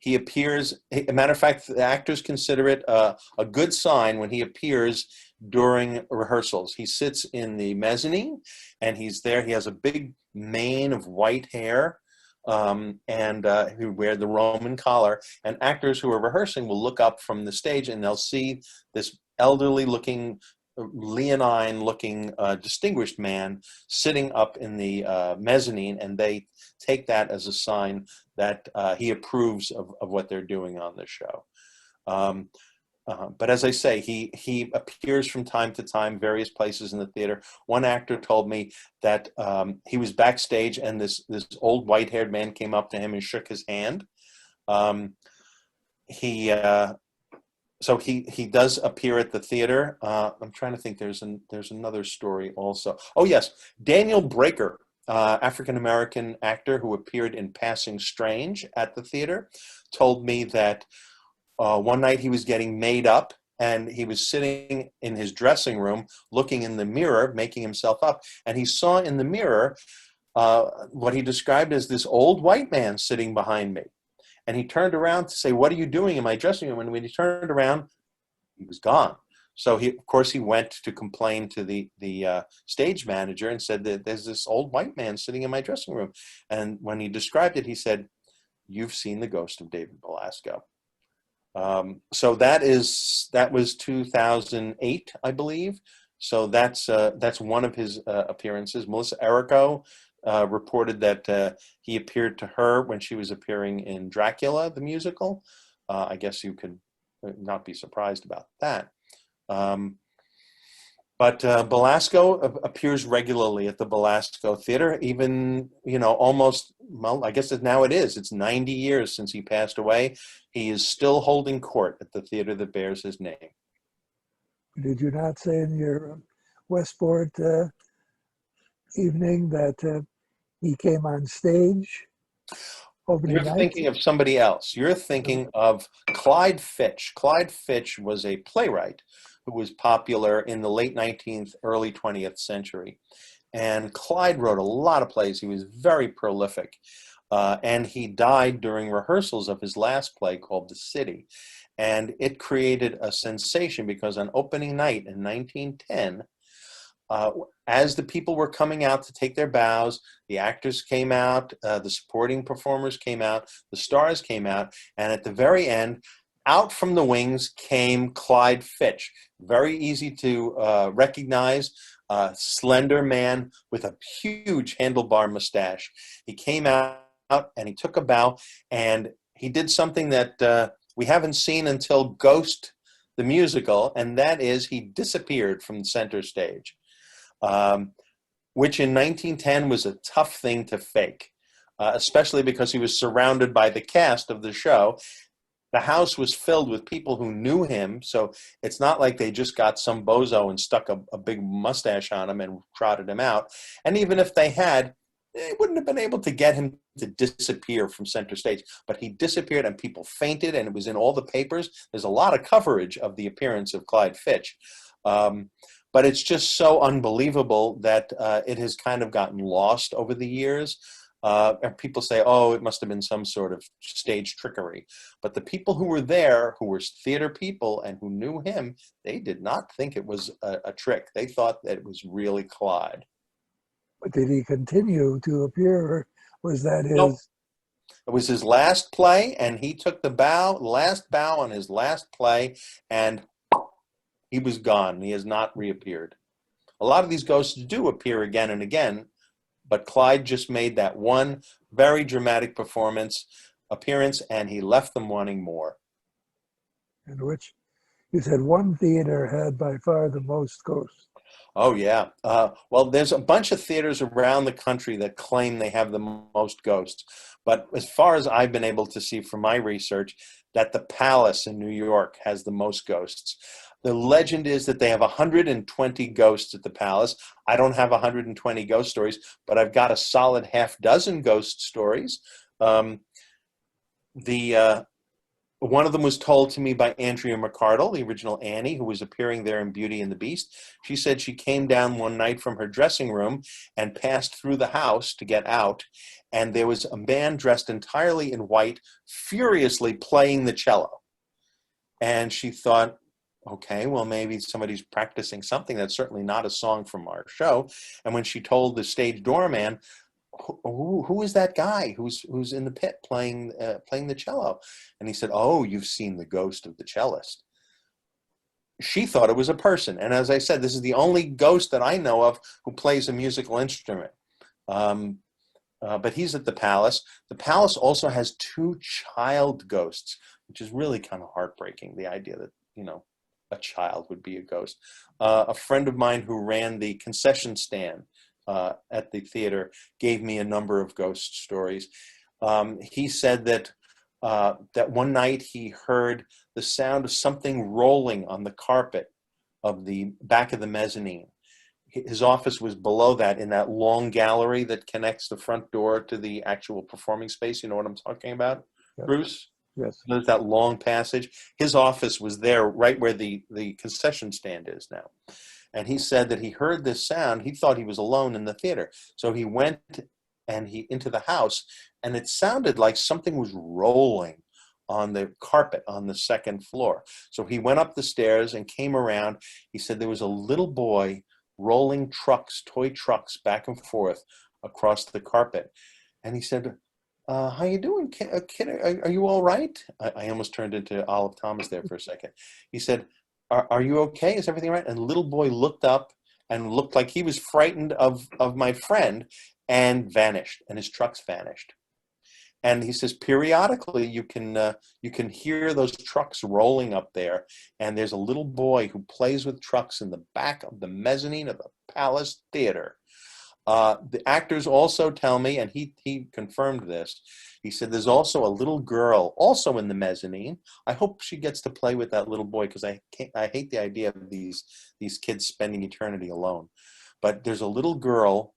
He appears, as a matter of fact, the actors consider it a good sign when he appears during rehearsals. He sits in the mezzanine, and he's there. He has a big mane of white hair, and who wear the Roman collar. And actors who are rehearsing will look up from the stage, and they'll see this elderly-looking, leonine-looking, distinguished man sitting up in the mezzanine, and they take that as a sign that he approves of what they're doing on the show. But as I say, he appears from time to time, various places in the theater. One actor told me that he was backstage, and this old white-haired man came up to him and shook his hand. So he does appear at the theater. I'm trying to think. There's another story also. Oh yes, Daniel Breaker, African-American actor who appeared in Passing Strange at the theater, told me that one night he was getting made up, and he was sitting in his dressing room looking in the mirror, making himself up, and he saw in the mirror what he described as this old white man sitting behind me. And he turned around to say, what are you doing in my dressing room? And when he turned around, he was gone. So of course, he went to complain to the stage manager and said that there's this old white man sitting in my dressing room. And when he described it, he said, you've seen the ghost of David Belasco. So that was 2008, I believe. So that's one of his appearances. Melissa Errico reported that he appeared to her when she was appearing in Dracula, the musical. I guess you could not be surprised about that. But Belasco appears regularly at the Belasco Theater, even, almost, well, I guess now it is. It's 90 years since he passed away. He is still holding court at the theater that bears his name. Did you not say in your Westport evening that he came on stage opening You're night? thinking of somebody else. You're thinking of Clyde Fitch. Clyde Fitch was a playwright who was popular in the late 19th, early 20th century. And Clyde wrote a lot of plays. He was very prolific. And he died during rehearsals of his last play called The City. And it created a sensation because on opening night in 1910, as the people were coming out to take their bows, the actors came out, the supporting performers came out, the stars came out, and at the very end, out from the wings came Clyde Fitch. Very easy to recognize, slender man with a huge handlebar mustache. He came out and he took a bow, and he did something that we haven't seen until Ghost, the musical, and that is he disappeared from the center stage. Which in 1910 was a tough thing to fake, especially because he was surrounded by the cast of the show. The house was filled with people who knew him, so it's not like they just got some bozo and stuck a big mustache on him and trotted him out. And even if they had, they wouldn't have been able to get him to disappear from center stage. But he disappeared and people fainted, and it was in all the papers. There's a lot of coverage of the appearance of Clyde Fitch. But it's just so unbelievable that it has kind of gotten lost over the years. And people say, oh, it must have been some sort of stage trickery. But the people who were there, who were theater people and who knew him, they did not think it was a trick. They thought that it was really Clyde. But did he continue to appear, or was that his? Nope. It was his last play, and he took the last bow on his last play, and he was gone. He has not reappeared. A lot of these ghosts do appear again and again, but Clyde just made that one very dramatic appearance, and he left them wanting more. In which you said one theater had by far the most ghosts. Oh, yeah. Well, there's a bunch of theaters around the country that claim they have the most ghosts. But as far as I've been able to see from my research, that the Palace in New York has the most ghosts. The legend is that they have 120 ghosts at the Palace. I don't have 120 ghost stories, but I've got a solid half dozen ghost stories. One of them was told to me by Andrea McCardle, the original Annie, who was appearing there in Beauty and the Beast. She said she came down one night from her dressing room and passed through the house to get out, and there was a man dressed entirely in white, furiously playing the cello. And she thought, okay, well, maybe somebody's practicing something. That's certainly not a song from our show. And when she told the stage doorman, who is that guy who's in the pit playing the cello? And he said, oh, you've seen the ghost of the cellist. She thought it was a person. And as I said, this is the only ghost that I know of who plays a musical instrument. But he's at the Palace. The Palace also has 2 child ghosts, which is really kind of heartbreaking, the idea that, a child would be a ghost. A friend of mine who ran the concession stand at the theater gave me a number of ghost stories. He said that one night he heard the sound of something rolling on the carpet of the back of the mezzanine. His office was below that in that long gallery that connects the front door to the actual performing space. You know what I'm talking about, Yes. Bruce? Yes. There's that long passage. His office was there right where the concession stand is now. And he said that he heard this sound. He thought he was alone in the theater. So he went into the house, and it sounded like something was rolling on the carpet on the second floor. So he went up the stairs and came around. He said there was a little boy rolling toy trucks back and forth across the carpet. And he said, how you doing, kid? Are you all right? I almost turned into Olive Thomas there for a second. He said, are you okay? Is everything right? And the little boy looked up and looked like he was frightened of my friend and vanished, and his trucks vanished. And he says periodically you can hear those trucks rolling up there, and there's a little boy who plays with trucks in the back of the mezzanine of the Palace Theater. The actors also tell me, and he confirmed this, he said there's also a little girl also in the mezzanine. I hope she gets to play with that little boy, because I hate the idea of these kids spending eternity alone. But there's a little girl,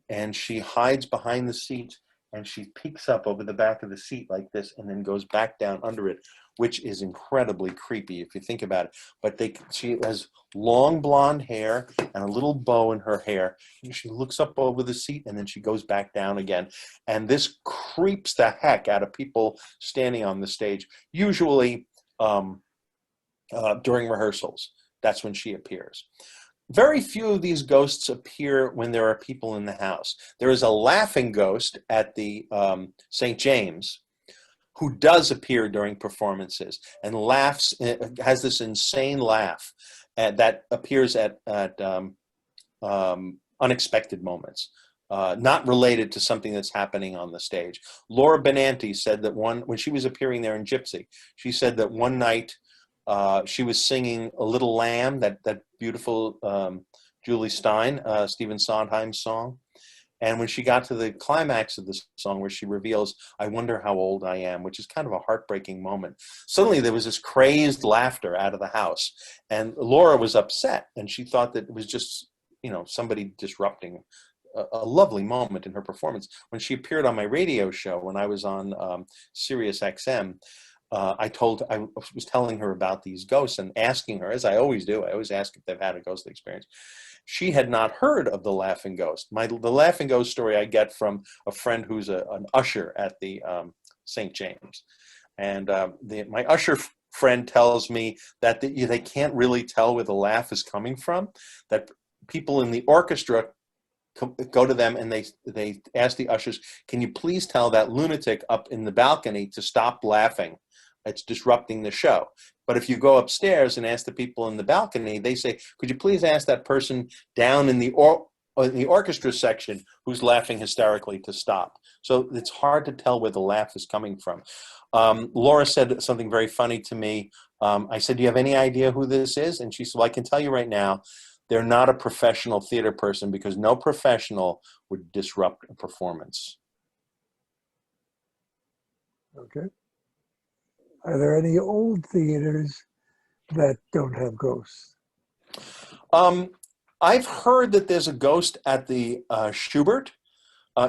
and she hides behind the seats, and she peeks up over the back of the seat like this and then goes back down under it, which is incredibly creepy if you think about it. But she has long blonde hair and a little bow in her hair. And she looks up over the seat and then she goes back down again. And this creeps the heck out of people standing on the stage, usually during rehearsals. That's when she appears. Very few of these ghosts appear when there are people in the house. There is a laughing ghost at the St. James who does appear during performances and laughs, has this insane laugh that appears at unexpected moments, not related to something that's happening on the stage. Laura Benanti said that when she was appearing there in Gypsy, she said that one night she was singing A Little Lamb, that beautiful Julie Stein, Stephen Sondheim's song. And when she got to the climax of the song where she reveals, "I wonder how old I am," which is kind of a heartbreaking moment, suddenly there was this crazed laughter out of the house. And Laura was upset, and she thought that it was just, somebody disrupting a lovely moment in her performance. When she appeared on my radio show, when I was on Sirius XM, I was telling her about these ghosts and asking her, as I always do, I always ask if they've had a ghostly experience. She had not heard of the laughing ghost. The laughing ghost story I get from a friend who's an usher at the St. James. And my usher friend tells me that they can't really tell where the laugh is coming from, that people in the orchestra go to them and they ask the ushers, "Can you please tell that lunatic up in the balcony to stop laughing? It's disrupting the show." But if you go upstairs and ask the people in the balcony, they say, "Could you please ask that person down in the orchestra section who's laughing hysterically to stop?" So it's hard to tell where the laugh is coming from. Laura said something very funny to me. I said, "Do you have any idea who this is?" And she said, "Well, I can tell you right now, they're not a professional theater person because no professional would disrupt a performance." Okay. Are there any old theaters that don't have ghosts? I've heard that there's a ghost at the Schubert.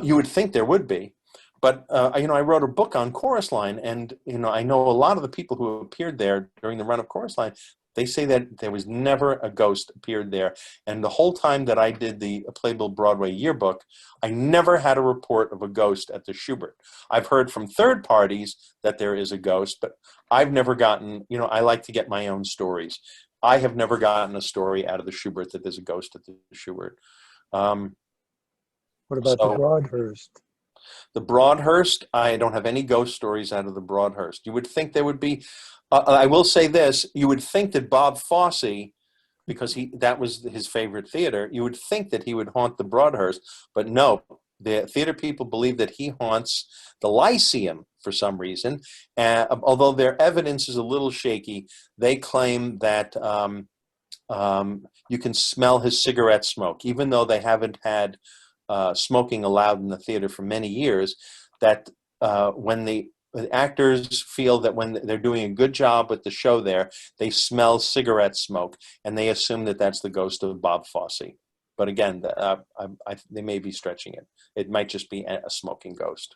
You would think there would be. But, I wrote a book on Chorus Line, and, I know a lot of the people who appeared there during the run of Chorus Line, they say that there was never a ghost appeared there. And the whole time that I did the PlayBill Broadway yearbook, I never had a report of a ghost at the Schubert. I've heard from third parties that there is a ghost, but I've never gotten, I like to get my own stories. I have never gotten a story out of the Schubert that there's a ghost at the Schubert. What about the Broadhurst? The Broadhurst, I don't have any ghost stories out of the Broadhurst. You would think there would be. I will say this, you would think that Bob Fosse, because that was his favorite theater, you would think that he would haunt the Broadhurst, but no, the theater people believe that he haunts the Lyceum for some reason. Although their evidence is a little shaky, they claim that you can smell his cigarette smoke, even though they haven't had smoking allowed in the theater for many years, that when the actors feel that when they're doing a good job with the show there, they smell cigarette smoke, and they assume that that's the ghost of Bob Fosse. But again, they may be stretching it. It might just be a smoking ghost.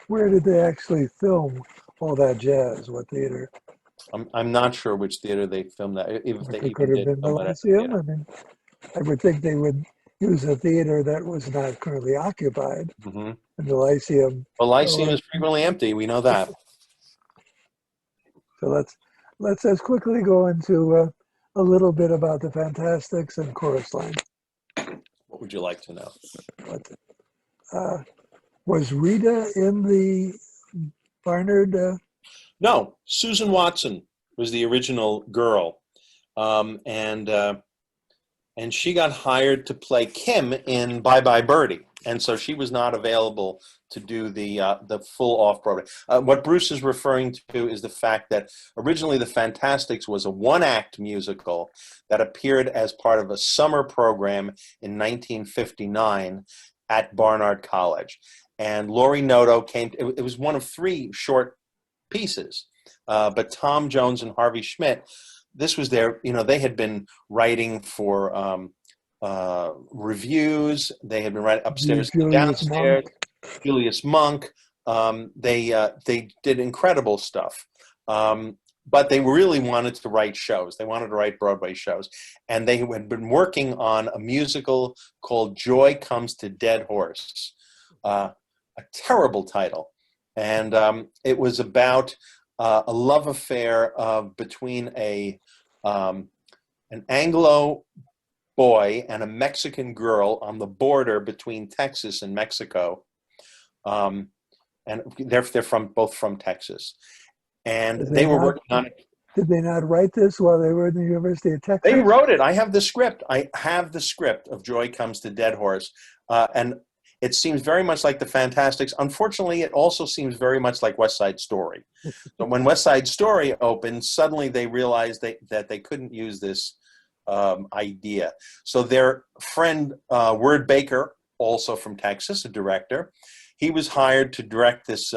Where did they actually film all that jazz? What theater? I'm not sure which theater they filmed that. If they could have been the Lyceum. I mean, I would think they would use a theater that was not currently occupied. Mm-hmm. And the Lyceum. Well, Lyceum is frequently empty. We know that. So let's as quickly go into a little bit about the Fantasticks and Chorus Line. What would you like to know? Was Rita in the Barnard? No, Susan Watson was the original girl, and she got hired to play Kim in Bye Bye Birdie, and so she was not available to do the full off-Broadway. What Bruce is referring to is the fact that originally the Fantasticks was a one-act musical that appeared as part of a summer program in 1959 at Barnard College. And Laurie Noto came, it was one of three short pieces, but Tom Jones and Harvey Schmidt, this was their, they had been writing for reviews. They had been writing upstairs and downstairs. Julius Monk. They did incredible stuff. But they really wanted to write shows. They wanted to write Broadway shows. And they had been working on a musical called Joy Comes to Dead Horse, a terrible title. And it was about a love affair between an Anglo boy and a Mexican girl on the border between Texas and Mexico. And they're both from Texas. And they were working on it. Did they not write this while they were in the University of Texas? They wrote it. I have the script. I have the script of Joy Comes to Dead Horse. And it seems very much like the Fantasticks. Unfortunately, it also seems very much like West Side Story. So when West Side Story opened, suddenly they realized that they couldn't use this idea. So their friend, Word Baker, also from Texas, a director, he was hired to direct this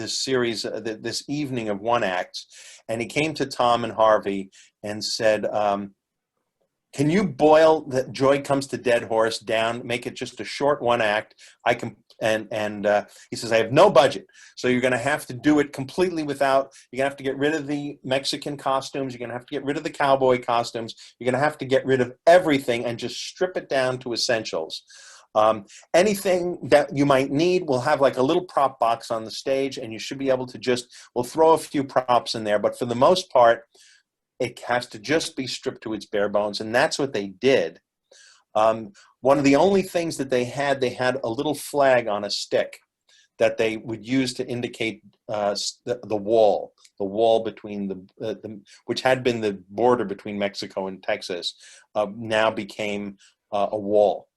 series, this evening of one act, and he came to Tom and Harvey and said, "Can you boil the Joy Comes to Dead Horse down, make it just a short one act? I can." And he says, "I have no budget, so you're going to have to do it completely without. You're going to have to get rid of the Mexican costumes. You're going to have to get rid of the cowboy costumes. You're going to have to get rid of everything and just strip it down to essentials." Anything that you might need, we'll have like a little prop box on the stage, and you should be able to we'll throw a few props in there, but for the most part, it has to just be stripped to its bare bones, and that's what they did. One of the only things that they had a little flag on a stick that they would use to indicate the wall between which had been the border between Mexico and Texas, now became a wall.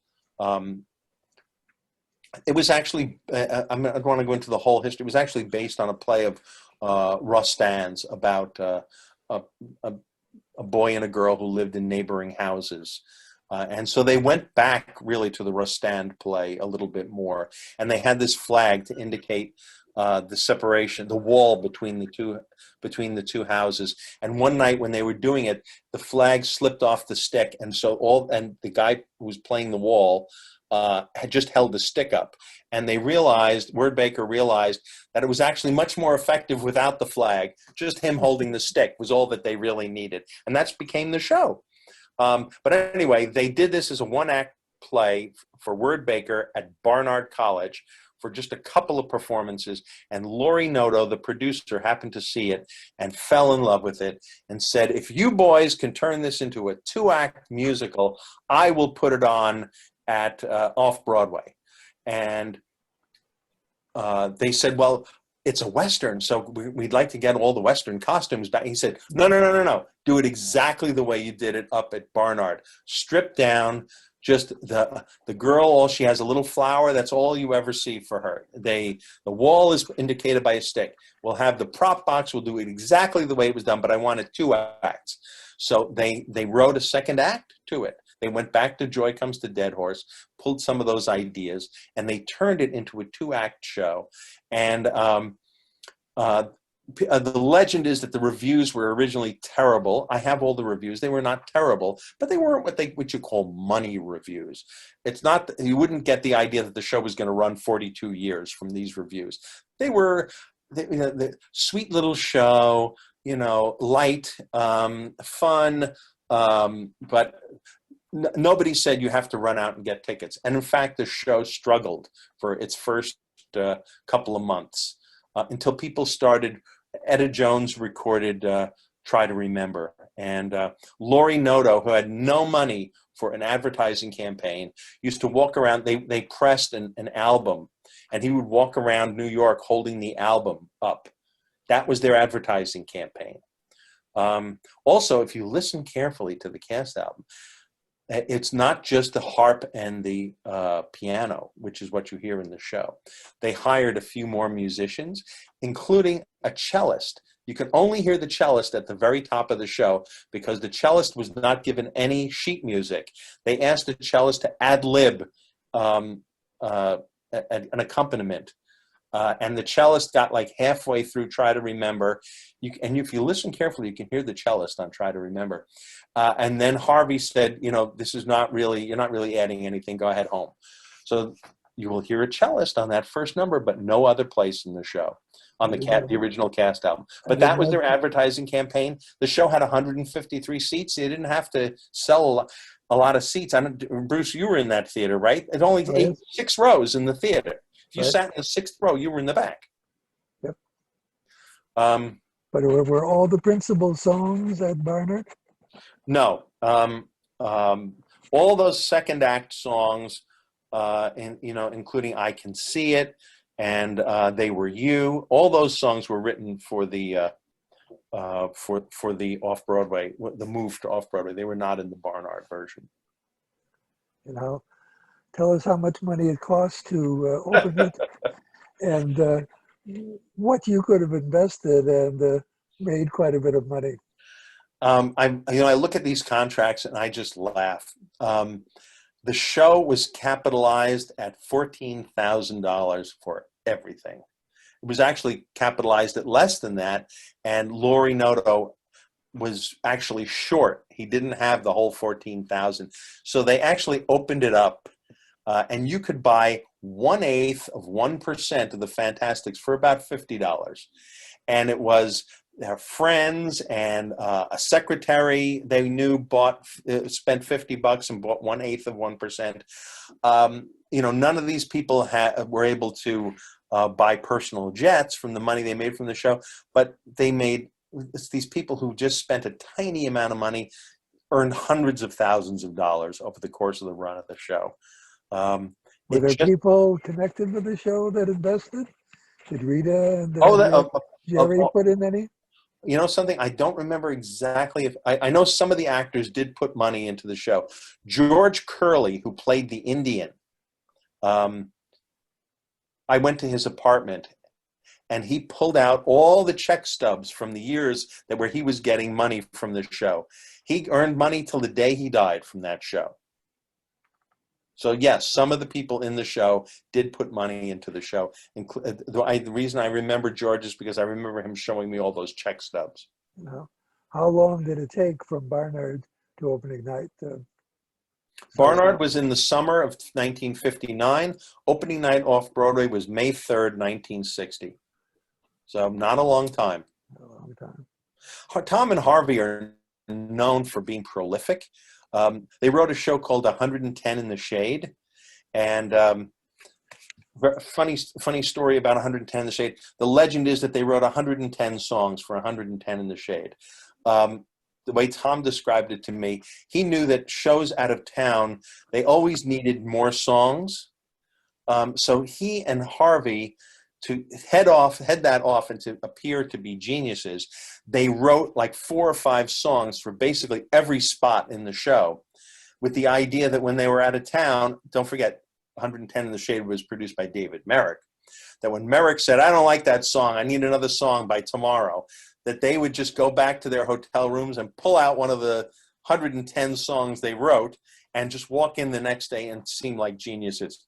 It was actually, I don't want to go into the whole history. It was actually based on a play of Rostand's about a boy and a girl who lived in neighboring houses. And so they went back really to the Rostand play a little bit more. And they had this flag to indicate the separation, the wall between the two houses. And one night when they were doing it, the flag slipped off the stick, and the guy who was playing the wall had just held the stick up, and Word Baker realized that it was actually much more effective without the flag. Just him holding the stick was all that they really needed, and that became the show. But anyway, they did this as a one-act play for Word Baker at Barnard College for just a couple of performances, and Laurie Noto, the producer, happened to see it and fell in love with it and said, "If you boys can turn this into a 2-act musical, I will put it on at off Broadway." And they said, "Well, it's a Western, so we'd like to get all the Western costumes back." He said, No. Do it exactly the way you did it up at Barnard. Stripped down, just the girl, all she has a little flower. That's all you ever see for her. The wall is indicated by a stick. We'll have the prop box. We'll do it exactly the way it was done, but I wanted 2 acts. So they wrote a second act to it. They went back to Joy Comes to Dead Horse, pulled some of those ideas, and they turned it into a 2-act show. And the legend is that the reviews were originally terrible. I have all the reviews. They were not terrible, but they weren't what you call money reviews. It's not, you wouldn't get the idea that the show was going to run 42 years from these reviews. They were the sweet little show, light, fun, but nobody said you have to run out and get tickets. And in fact, the show struggled for its first couple of months until people started. Etta Jones recorded Try to Remember. And Laurie Noto, who had no money for an advertising campaign, used to walk around. They pressed an album, and he would walk around New York holding the album up. That was their advertising campaign. Also, if you listen carefully to the cast album, it's not just the harp and the piano, which is what you hear in the show. They hired a few more musicians, including a cellist. You can only hear the cellist at the very top of the show because the cellist was not given any sheet music. They asked the cellist to ad-lib an accompaniment. And the cellist got like halfway through Try to Remember. And if you listen carefully, you can hear the cellist on Try to Remember. And then Harvey said, this is not really, you're not really adding anything. Go ahead home. So you will hear a cellist on that first number, but no other place in the show on the original cast album. But that was their advertising campaign. The show had 153 seats. They didn't have to sell a lot of seats. Bruce, you were in that theater, right? It only 6 rows in the theater. If you sat in the 6th row, you were in the back. Yep. But were all the principal songs at Barnard? No. All those second act songs, including "I Can See It" and "They Were You," all those songs were written for the for the off Broadway, the move to off Broadway. They were not in the Barnard version. Tell us how much money it cost to open it, and what you could have invested and made quite a bit of money. I look at these contracts and I just laugh. The show was capitalized at $14,000 for everything. It was actually capitalized at less than that, and Laurie Noto was actually short. He didn't have the whole $14,000, so they actually opened it up, and you could buy 1/8 of 1% of the Fantasticks for about $50, and it was their friends and a secretary they knew spent $50 and bought 1/8 of 1%. None of these people were able to buy personal jets from the money they made from the show, but it's these people who just spent a tiny amount of money, earned hundreds of thousands of dollars over the course of the run of the show. Were there people connected with the show that invested? Did Rita and Jerry put in any? You know something? I don't remember exactly. I know some of the actors did put money into the show. George Curley, who played the Indian, I went to his apartment, and he pulled out all the check stubs from the years where he was getting money from the show. He earned money till the day he died from that show. So yes, some of the people in the show did put money into the show. The reason I remember George is because I remember him showing me all those check stubs. How long did it take from Barnard to opening night? Barnard was in the summer of 1959. Opening night off Broadway was May 3rd, 1960. So not a long time. A long time. Tom and Harvey are known for being prolific. They wrote a show called 110 in the Shade, and funny story about 110 in the Shade. The legend is that they wrote 110 songs for 110 in the Shade. The way Tom described it to me, he knew that shows out of town, they always needed more songs. So he and Harvey, to head that off and to appear to be geniuses, they wrote like 4 or 5 songs for basically every spot in the show, with the idea that when they were out of town, don't forget 110 in the Shade was produced by David Merrick, that when Merrick said, "I don't like that song, I need another song by tomorrow," that they would just go back to their hotel rooms and pull out one of the 110 songs they wrote and just walk in the next day and seem like geniuses.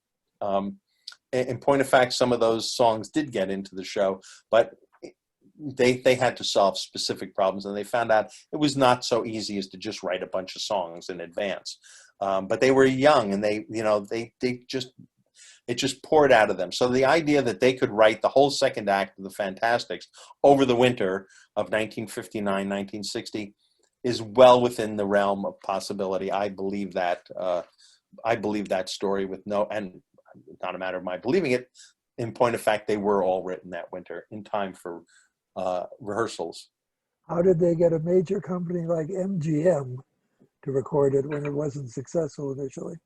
In point of fact, some of those songs did get into the show, but they had to solve specific problems, and they found out it was not so easy as to just write a bunch of songs in advance. But they were young, and it just poured out of them. So the idea that they could write the whole second act of the Fantasticks over the winter of 1959, 1960 is well within the realm of possibility. I believe that. I believe that story and not a matter of my believing it. In point of fact, they were all written that winter in time for rehearsals. How did they get a major company like MGM to record it when it wasn't successful initially?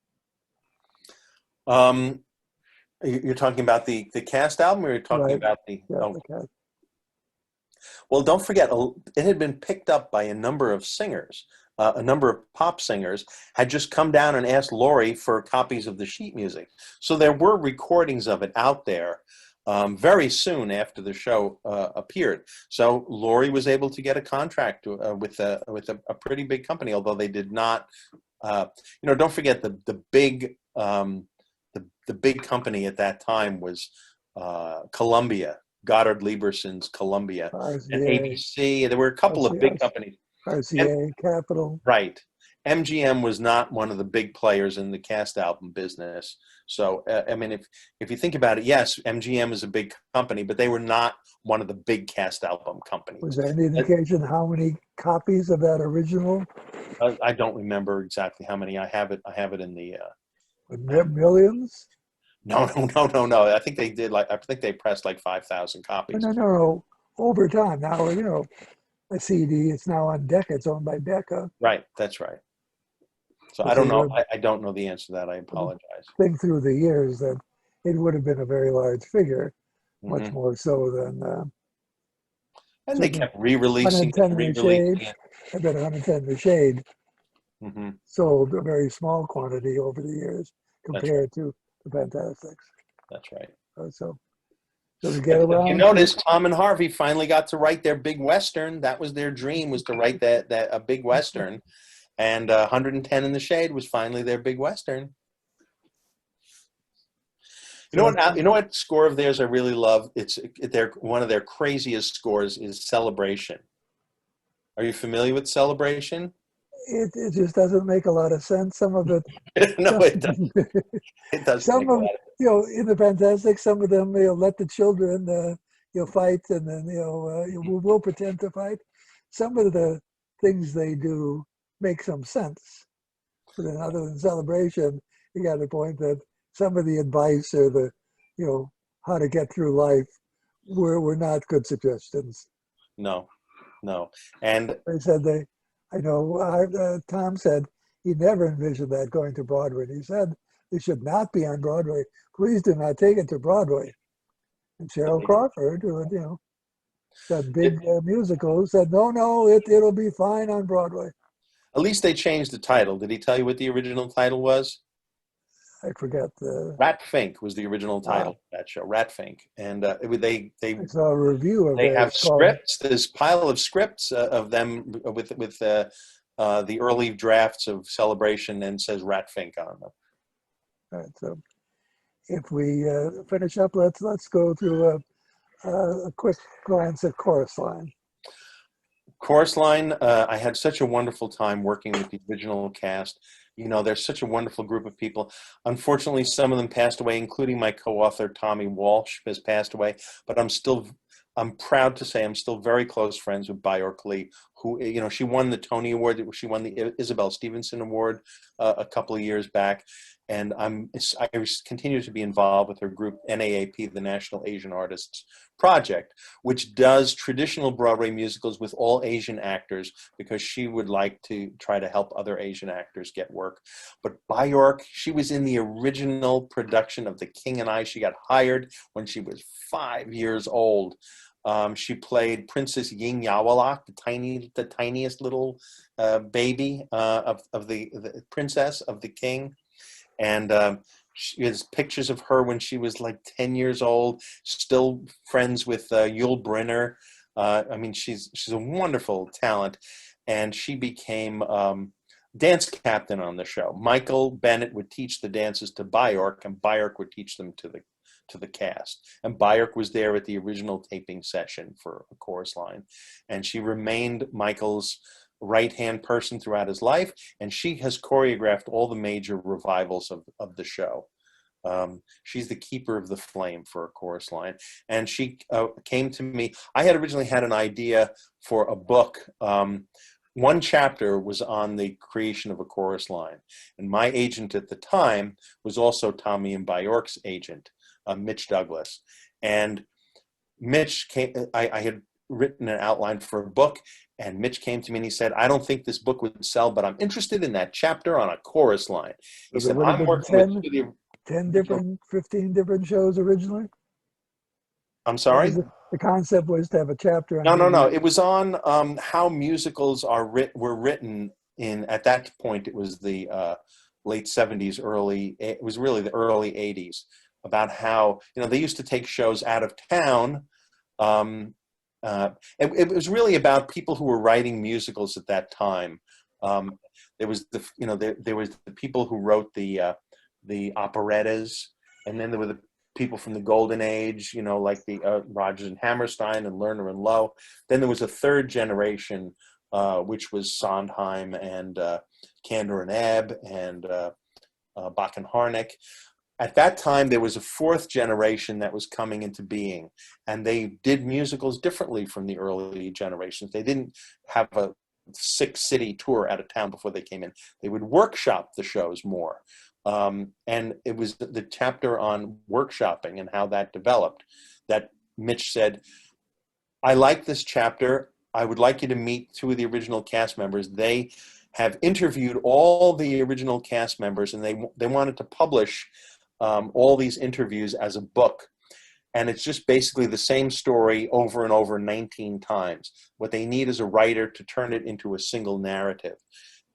You're talking about the cast album, or you're talking about the cast? Well, don't forget, it had been picked up by a number of singers. A number of pop singers had just come down and asked Laurie for copies of the sheet music. So there were recordings of it out there very soon after the show appeared. So Laurie was able to get a contract with a pretty big company, although they did not. Don't forget the big company at that time was Columbia, Goddard Lieberson's Columbia, RCA, and ABC. There were a couple of big companies. RCA, Capital. Right. MGM was not one of the big players in the cast album business. So, I mean, if you think about it, yes, MGM is a big company, but they were not one of the big cast album Was companies. there any indication how many copies of that original? I don't remember exactly how many. I have it. I have it in the. Millions? No, no, no, no, no. I think they did I think they pressed like 5,000 No, copies. no, no, no. Over time. Now, a CD, it's now on Decca. It's owned by Decca. Right. That's right. So I But they don't know. would I don't know the answer to that. I apologize. think through the years that it would have been a very large figure, much Hmm. more so than And they certainly kept re-releasing it, 110 in the re-releasing Shade. it. I bet 110 in the Shade Hmm. sold a very small quantity over the years That's right. compared to the Fantasticks. That's right. So we get But if you around to notice, Tom and Harvey finally got to write their big Western. That was their dream, was to write that a big Western. And 110 in the Shade was finally their big Western. You know what? You know what score of theirs I really love? One of their craziest scores is Celebration. Are you familiar with Celebration? it just doesn't make a lot of sense. Some of it, No, some, it doesn't. It doesn't some make a of lot of. in the Fantastic, some of them let the children fight, and then we'll pretend to fight. Some of the things they do make some sense, but then other than Celebration, you got the point that some of the advice or the how to get through life were not good suggestions. No, no, and They said I know Tom said he never envisioned that going to Broadway. He said they should not be on Broadway. Please do not take it to Broadway. And Cheryl Crawford, who had, done big musicals, said, no, it'll be fine on Broadway. at least they changed the title. Did he tell you what the original title was? I forget the. Rat Fink was the original title of that show. Rat Fink, and I saw a review of they it. have It's called. scripts. This pile of scripts of them with the early drafts of Celebration, and says Rat Fink on them. All right, so if we finish up, let's go through a quick glance at Chorus Line. Chorus Line, I had such a wonderful time working with the original cast. There's such a wonderful group of people. Unfortunately, some of them passed away, including my co-author, Tommy Walsh, has passed away. But I'm proud to say I'm still very close friends with Bjork Lee, who, she won the Tony Award. She won the Isabel Stevenson Award a couple of years back. And I continue to be involved with her group, NAAP, the National Asian Artists Project, which does traditional Broadway musicals with all Asian actors, because she would like to try to help other Asian actors get work. But Bjork, she was in the original production of The King and I. She got hired when she was 5 years old. She played Princess Ying Yawalak, the tiniest little baby of the princess of the king. And she has pictures of her when she was like 10 years old, still friends with Yul Brynner. She's a wonderful talent, and she became dance captain on the show. Michael Bennett would teach the dances to Bjork, and Bjork would teach them to the cast. And Bjork was there at the original taping session for A Chorus Line, and she remained Michael's right-hand person throughout his life, and she has choreographed all the major revivals of the show. She's the keeper of the flame for A Chorus Line, and she came to me. I had originally had an idea for a book. One chapter was on the creation of A Chorus Line, and my agent at the time was also Tommy and Bjork's agent, Mitch Douglas. And Mitch came. I had written an outline for a book, and Mitch came to me and he said, I don't think this book would sell, but I'm interested in that chapter on A Chorus Line. He said, I'm working with 10 different, 15 different shows originally? I'm sorry? The concept was to have a chapter on. No. It was on how musicals were written at that point. It was the late 70s, it was really the early 80s, about how, they used to take shows out of town. It was really about people who were writing musicals at that time. There was there was the people who wrote the operettas, and then there were the people from the Golden Age, like the Rodgers and Hammerstein and Lerner and Loewe. Then there was a third generation which was Sondheim and Kander and Ebb and Bach and Harnick. At that time, there was a fourth generation that was coming into being, and they did musicals differently from the early generations. They didn't have a 6-city tour out of town before they came in. They would workshop the shows more. And it was the chapter on workshopping and how that developed that Mitch said, I like this chapter. I would like you to meet 2 of the original cast members. They have interviewed all the original cast members, and they wanted to publish all these interviews as a book. And it's just basically the same story over and over 19 times. What they need is a writer to turn it into a single narrative.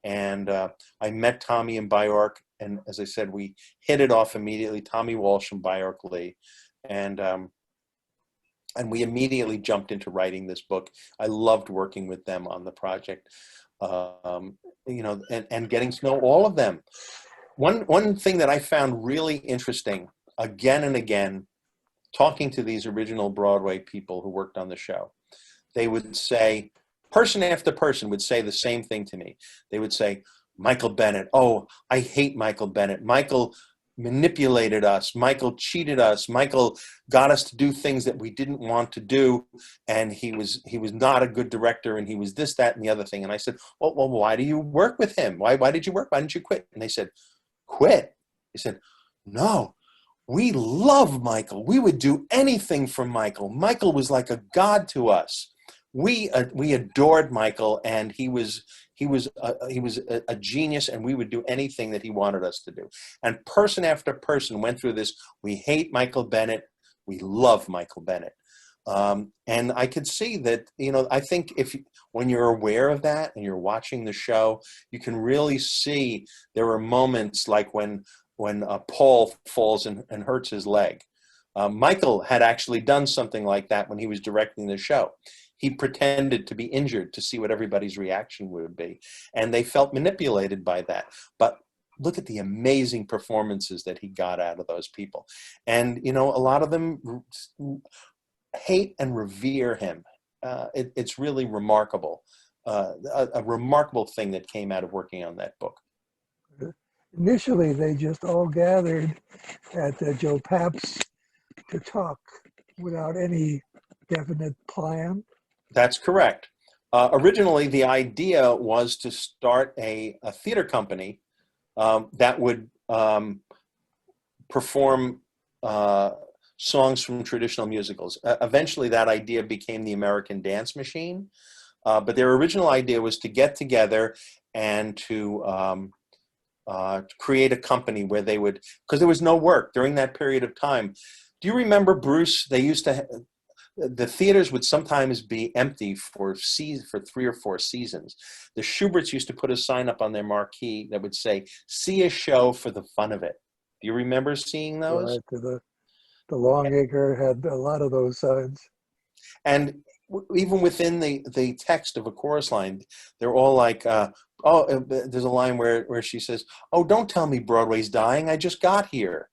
And I met Tommy and Bjork, and as I said, we hit it off immediately, Tommy Walsh and Bjork Lee. And we immediately jumped into writing this book. I loved working with them on the project, and getting to know all of them. One thing that I found really interesting, again and again, talking to these original Broadway people who worked on the show, they would say, person after person would say the same thing to me. They would say, Michael Bennett, oh, I hate Michael Bennett. Michael manipulated us. Michael cheated us. Michael got us to do things that we didn't want to do, and he was not a good director, and he was this, that, and the other thing. And I said, well, why do you work with him? Why did you work? Why didn't you quit? And they said, quit? He said, no, we love Michael. We would do anything for Michael. Michael was like a god to us. We adored Michael, and he was a genius, and we would do anything that he wanted us to do. And person after person went through this. We hate Michael Bennett. We love Michael Bennett. And I could see that, I think when you're aware of that and you're watching the show, you can really see there are moments like when Paul falls and hurts his leg. Michael had actually done something like that when he was directing the show. He pretended to be injured to see what everybody's reaction would be. And they felt manipulated by that. But look at the amazing performances that he got out of those people. And, a lot of them hate and revere him. It's really remarkable. A remarkable thing that came out of working on that book. Initially, they just all gathered at Joe Papp's to talk without any definite plan. That's correct. Originally, the idea was to start a theater company that would perform songs from traditional musicals. Eventually, that idea became the American Dance Machine. But their original idea was to get together and to create a company where they would, because there was no work during that period of time. Do you remember, Bruce, they used to, the theaters would sometimes be empty for 3 or 4 seasons. The Schuberts used to put a sign up on their marquee that would say, see a show for the fun of it. Do you remember seeing those? Right, the Longacre had a lot of those signs. And even within the text of a chorus line, they're all like, there's a line where she says, oh, don't tell me Broadway's dying. I just got here.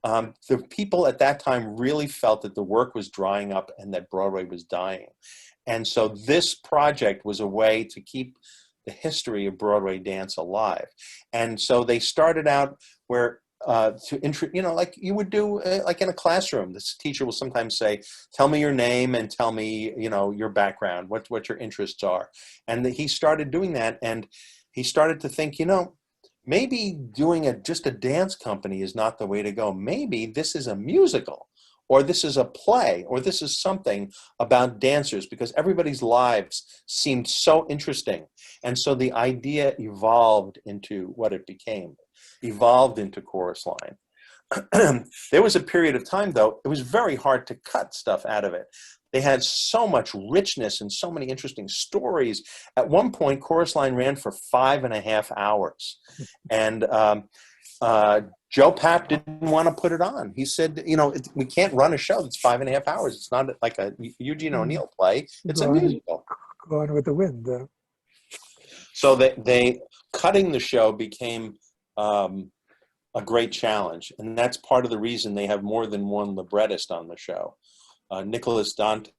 The people at that time really felt that the work was drying up and that Broadway was dying. And so this project was a way to keep the history of Broadway dance alive. And so they started out where, like you would do like in a classroom, this teacher will sometimes say, tell me your name and tell me, your background, what your interests are. And he started doing that, and he started to think, maybe doing just a dance company is not the way to go. Maybe this is a musical, or this is a play, or this is something about dancers, because everybody's lives seemed so interesting. And so the idea evolved into what it became, evolved into Chorus Line. There was a period of time, though, it was very hard to cut stuff out of it. They had so much richness and so many interesting stories. At one point, Chorus Line ran for 5.5 hours. And Joe Papp didn't want to put it on. He said, we can't run a show that's 5.5 hours. It's not like a Eugene O'Neill play. It's a musical. Going with the wind. So they cutting the show became a great challenge. And that's part of the reason they have more than one librettist on the show. Nicholas Dante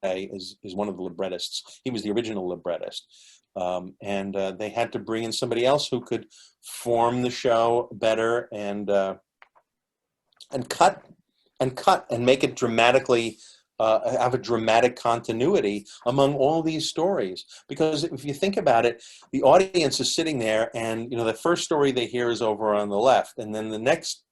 is one of the librettists. He was the original librettist. And they had to bring in somebody else who could form the show better and cut and make it dramatically have a dramatic continuity among all these stories. Because if you think about it, the audience is sitting there, and the first story they hear is over on the left, and then the next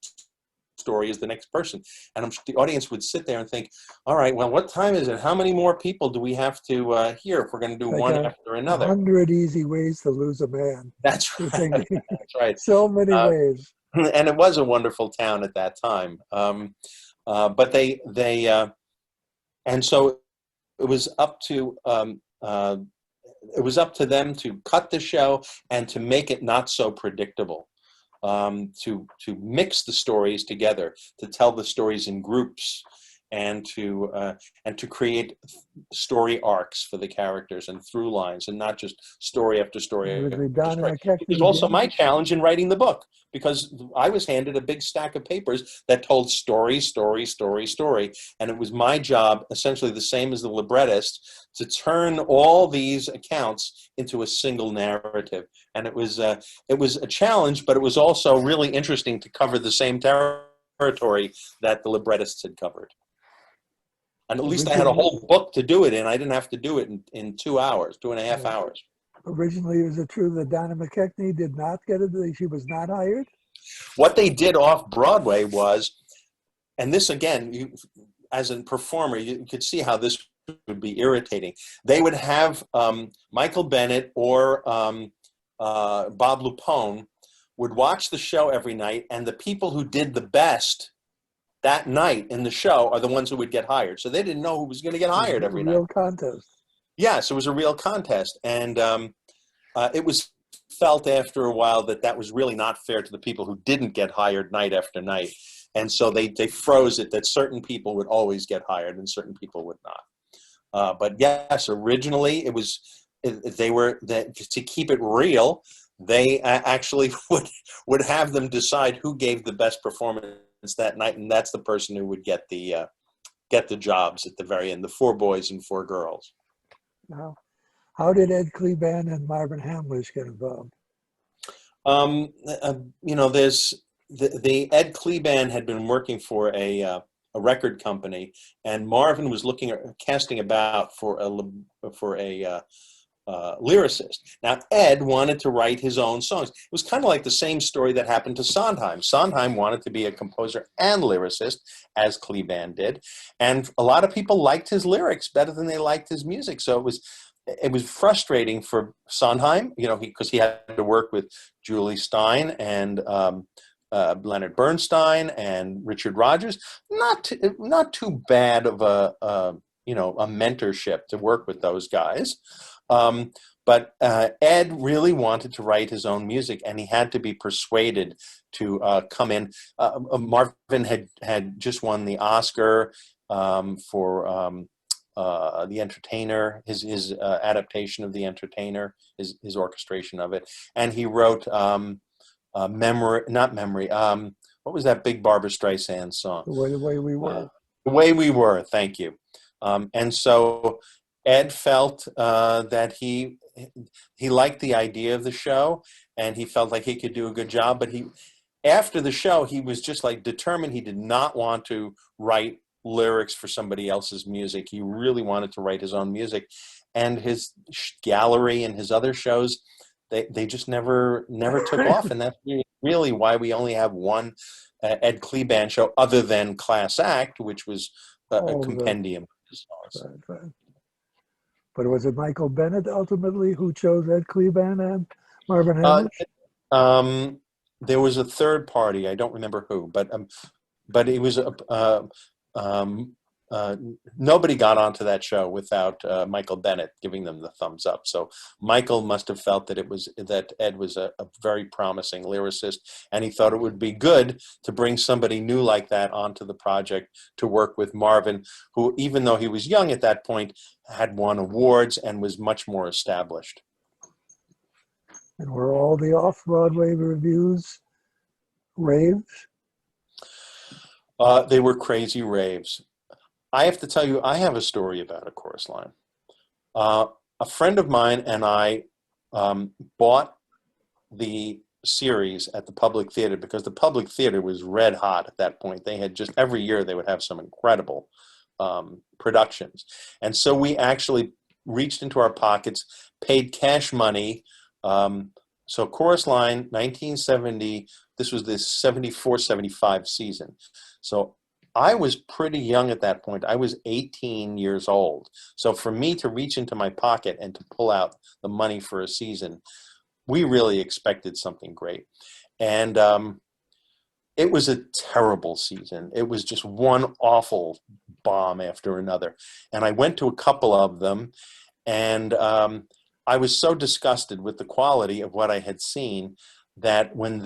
story is the next person, and the audience would sit there and think, all right, well, what time is it? How many more people do we have to hear if we're going to do Like one after another? 100 easy ways to lose a man. That's right. That's right. So many ways. And it was a wonderful town at that time. But and so it was up to them to cut the show and to make it not so predictable. To mix the stories together, to tell the stories in groups, and to create story arcs for the characters and through lines, and not just story after story. It was also my challenge in writing the book, because I was handed a big stack of papers that told story, story, story, story, and it was my job, essentially the same as the librettist, to turn all these accounts into a single narrative. And it was a challenge, but it was also really interesting to cover the same territory that the librettists had covered. And at least I had a whole book to do it in. I didn't have to do it in 2 hours, 2.5 hours. Originally, is it true that Donna McKechnie did not get it? She was not hired? What they did off Broadway was, and this again, as a performer, you could see how this would be irritating. They would have Michael Bennett or Bob Lupone would watch the show every night, and the people who did the best that night in the show are the ones who would get hired. So they didn't know who was going to get hired every night. Real contest. Yes, it was a real contest. And it was felt after a while that was really not fair to the people who didn't get hired night after night. And so they froze it that certain people would always get hired and certain people would not. But yes, originally to keep it real, they actually would have them decide who gave the best performance that night, and that's the person who would get the jobs at the very end, the 4 boys and 4 girls. Now, how did Ed Clement and Marvin Hamlets get involved? There's the Ed Clement had been working for a record company, and Marvin was casting about for a lyricist. Now, Ed wanted to write his own songs. It was kind of like the same story that happened to Sondheim. Sondheim wanted to be a composer and lyricist, as Clement did, and a lot of people liked his lyrics better than they liked his music. So it was frustrating for Sondheim, because he had to work with Julie Stein and Leonard Bernstein and Richard Rodgers. Not too bad of a mentorship to work with those guys. But Ed really wanted to write his own music, and he had to be persuaded to come in. Marvin had just won the Oscar for The Entertainer, his adaptation of The Entertainer, his orchestration of it, and he wrote Memory. What was that big Barbra Streisand song? The Way We Were. The Way We Were. Thank you. And so Ed felt that he liked the idea of the show, and he felt like he could do a good job. But after the show, he was just like determined he did not want to write lyrics for somebody else's music. He really wanted to write his own music, and his gallery and his other shows, they just never took off. And that's really why we only have one Ed Clement show, other than Class Act, which was a compendium of his songs. Right. But was it Michael Bennett ultimately who chose Ed Clement and Marvin Hamlets? There was a third party. I don't remember who, but it was nobody got onto that show without Michael Bennett giving them the thumbs up. So Michael must have felt that Ed was a very promising lyricist, and he thought it would be good to bring somebody new like that onto the project to work with Marvin, who, even though he was young at that point, had won awards and was much more established. And were all the off-Broadway reviews raves? They were crazy raves. I have to tell you, I have a story about a chorus line. A friend of mine and I bought the series at the Public Theater because the Public Theater was red hot at that point. They had just every year they would have some incredible productions. And so we actually reached into our pockets, paid cash money. So Chorus Line, 1970, this was the 74, 75 season. So I was pretty young at that point. I was 18 years old. So for me to reach into my pocket and to pull out the money for a season, we really expected something great. And it was a terrible season. It was just one awful bomb after another. And I went to a couple of them, and I was so disgusted with the quality of what I had seen that when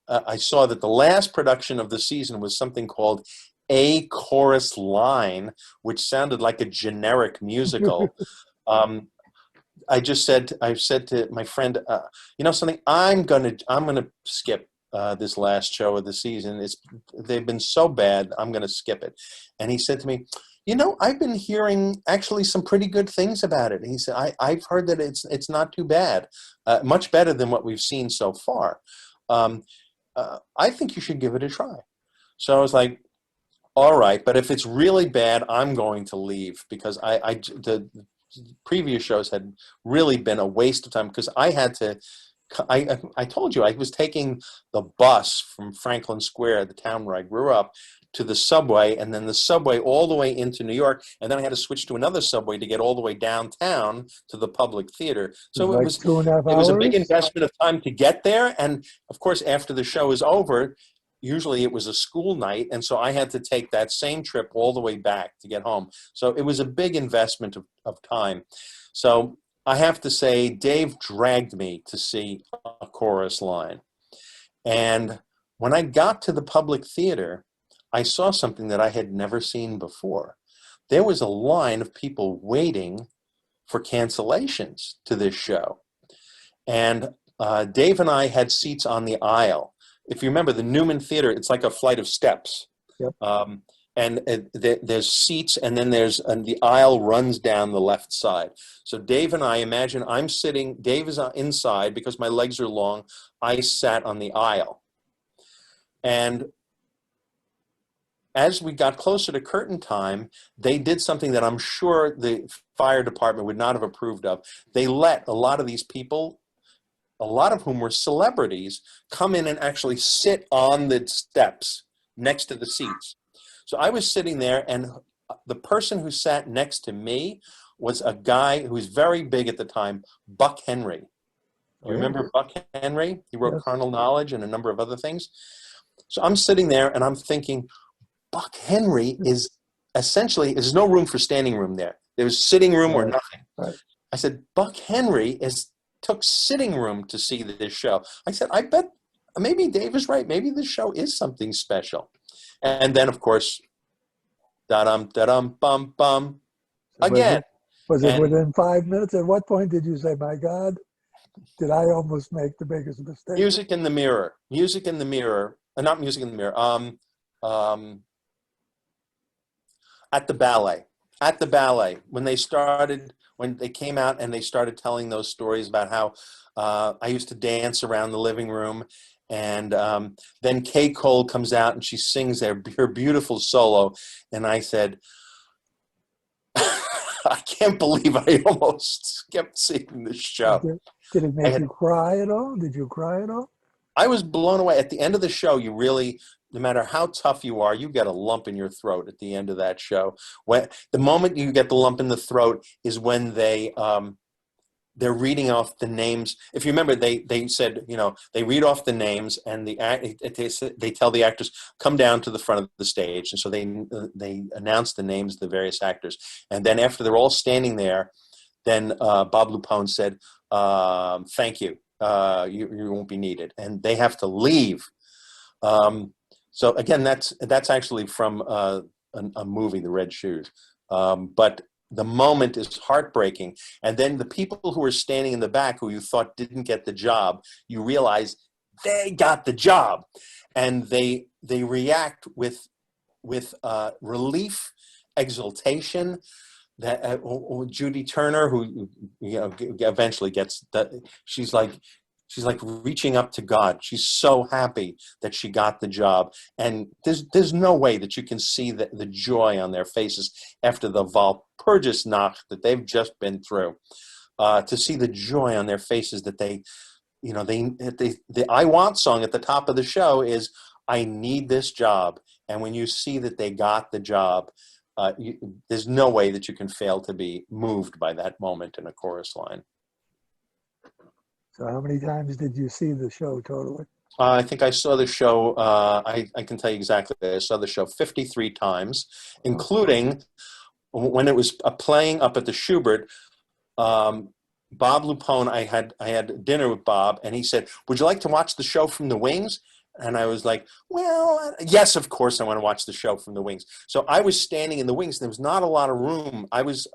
I saw that the last production of the season was something called A Chorus Line, which sounded like a generic musical. I said to my friend, you know something, I'm gonna skip this last show of the season. They've been so bad, I'm gonna skip it. And he said to me, you know, I've been hearing actually some pretty good things about it. And he said, I've heard that it's not too bad, much better than what we've seen so far. I think you should give it a try. So I was like, all right, but if it's really bad, I'm going to leave, because the previous shows had really been a waste of time, because I told you I was taking the bus from Franklin Square, the town where I grew up, to the subway, and then the subway all the way into New York, and then I had to switch to another subway to get all the way downtown to the Public Theater. So Like 2.5 it was a big hours. investment of time to get there, and of course after the show is over, usually it was a school night, and so I had to take that same trip all the way back to get home. So it was a big investment of time. So I have to say, Dave dragged me to see A Chorus Line. And when I got to the Public Theater, I saw something that I had never seen before. There was a line of people waiting for cancellations to this show. And Dave and I had seats on the aisle. If you remember the Newman Theater, it's like a flight of steps. Yep. And there's seats, and then the aisle runs down the left side. So Dave and I, imagine I'm sitting, Dave is inside because my legs are long. I sat on the aisle. And as we got closer to curtain time, they did something that I'm sure the fire department would not have approved of. They let a lot of these people, a lot of whom were celebrities, come in and actually sit on the steps next to the seats. So I was sitting there, and the person who sat next to me was a guy who was very big at the time, Buck Henry. You remember Buck Henry? He wrote Carnal Knowledge and a number of other things. So I'm sitting there, and I'm thinking, Buck Henry is essentially, there's no room for standing room there. There was sitting room or nothing. Right. I said, Buck Henry took sitting room to see this show. I said, I bet maybe Dave is right. Maybe this show is something special. And then, of course, da-dum, da-dum, bum, bum, again. Was it within 5 minutes? At what point did you say, my God, did I almost make the biggest mistake? Music in the Mirror. Music in the Mirror. Not Music in the Mirror. At the ballet, when they came out and they started telling those stories about how I used to dance around the living room, and then Kay Cole comes out and she sings her beautiful solo, and I said, I can't believe I almost skipped seeing this show. Did it make you cry at all? Did you cry at all? I was blown away. At the end of the show, you really, no matter how tough you are, you get a lump in your throat at the end of that show. The moment you get the lump in the throat is when they're reading off the names. If you remember, they said, they read off the names, and they tell the actors, come down to the front of the stage. And so they announce the names of the various actors. And then after they're all standing there, then Bob Lupone said, thank you. You won't be needed, and they have to leave. So again, that's actually from a movie, The Red Shoes. But the moment is heartbreaking, and then the people who are standing in the back, who you thought didn't get the job, you realize they got the job, and they react with relief exultation that Judy Turner, who eventually gets that, she's like reaching up to God. She's so happy that she got the job, and there's no way that you can see the joy on their faces after the Walpurgis Nacht that they've just been through. To see the joy on their faces that the I Want song at the top of the show is "I need this job," and when you see that they got the job, there's no way that you can fail to be moved by that moment in a chorus line. So how many times did you see the show totally? I think I saw the show, I can tell you exactly, I saw the show 53 times, including when it was playing up at the Schubert. Bob Lupone, I had dinner with Bob, and he said, "Would you like to watch the show from the wings?" And I was like, "Well, yes, of course I want to watch the show from the wings." So I was standing in the wings. There was not a lot of room. I was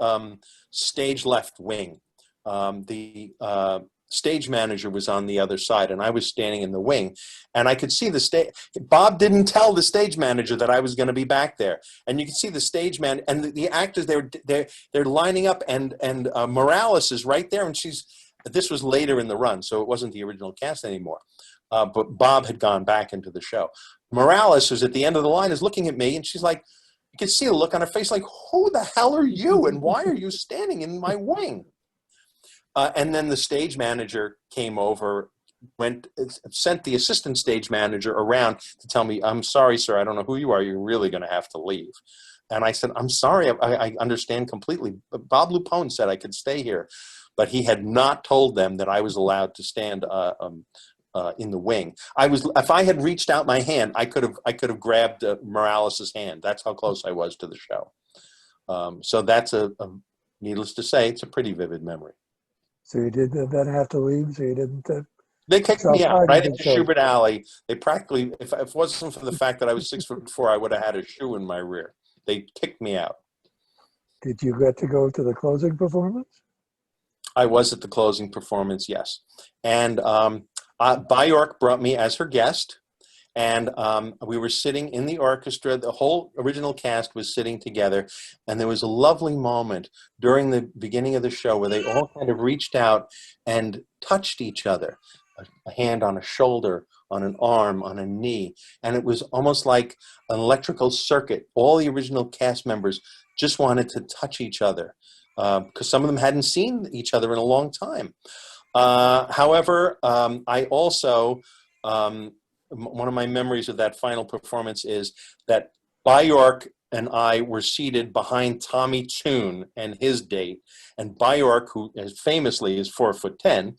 stage left wing. The stage manager was on the other side, and I was standing in the wing, and I could see the stage. Bob didn't tell the stage manager that I was going to be back there, and you can see the stage man and the actors. They're lining up, and Morales is right there, and this was later in the run, so it wasn't the original cast anymore. But Bob had gone back into the show. Morales, who's at the end of the line, is looking at me, and she's like, you can see the look on her face, like, "Who the hell are you, and why are you standing in my wing?" And then the stage manager came over, sent the assistant stage manager around to tell me, "I'm sorry, sir, I don't know who you are. You're really going to have to leave." And I said, "I'm sorry, I understand completely. But Bob Lupone said I could stay here." But he had not told them that I was allowed to stand in the wing. If I had reached out my hand, I could have grabbed Morales's hand. That's how close I was to the show. So that's needless to say, it's a pretty vivid memory. So you did then have to leave, so you didn't... They kicked me out right into Schubert Alley. They practically, if it wasn't for the fact that I was 6'4", I would have had a shoe in my rear. They kicked me out. Did you get to go to the closing performance? I was at the closing performance, yes. And Bjork brought me as her guest. And we were sitting in the orchestra. The whole original cast was sitting together. And there was a lovely moment during the beginning of the show where they all kind of reached out and touched each other. A hand on a shoulder, on an arm, on a knee. And it was almost like an electrical circuit. All the original cast members just wanted to touch each other because some of them hadn't seen each other in a long time. However, I also... one of my memories of that final performance is that Bjork and I were seated behind Tommy Tune and his date. And Bjork, who famously is 4'10",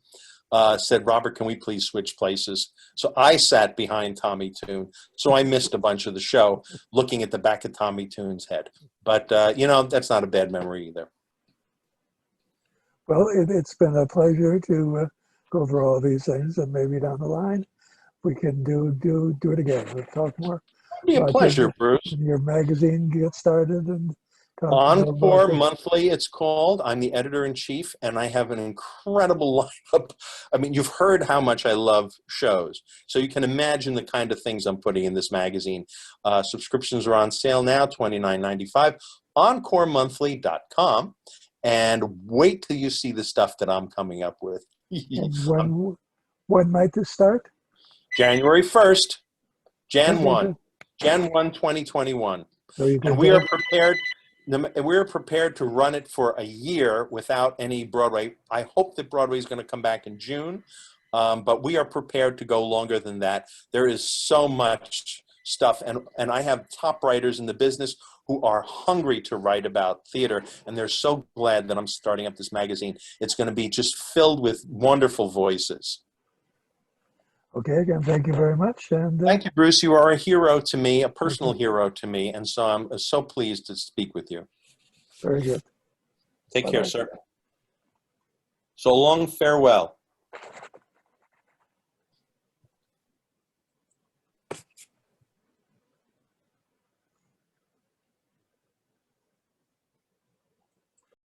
said, "Robert, can we please switch places?" So I sat behind Tommy Tune. So I missed a bunch of the show looking at the back of Tommy Tune's head. But, that's not a bad memory either. Well, it's been a pleasure to go over all these things, and maybe down the line we can do it again. We'll talk more. It'd be a pleasure, Bruce. Your magazine gets started and Encore Monthly, it's called. I'm the editor-in-chief, and I have an incredible lineup. I mean, you've heard how much I love shows, so you can imagine the kind of things I'm putting in this magazine. Subscriptions are on sale now, $29.95, encoremonthly.com, and wait till you see the stuff that I'm coming up with. When might this start? January 1st, Jan 1, 2021. So you can and we are prepared to run it for a year without any Broadway. I hope that Broadway is going to come back in June, but we are prepared to go longer than that. There is so much stuff, and I have top writers in the business who are hungry to write about theater, and they're so glad that I'm starting up this magazine. It's going to be just filled with wonderful voices. Okay, again, thank you very much. And thank you, Bruce. You are a hero to me, a personal hero to me, and so I'm so pleased to speak with you. Very good. Take care, sir. So long, farewell.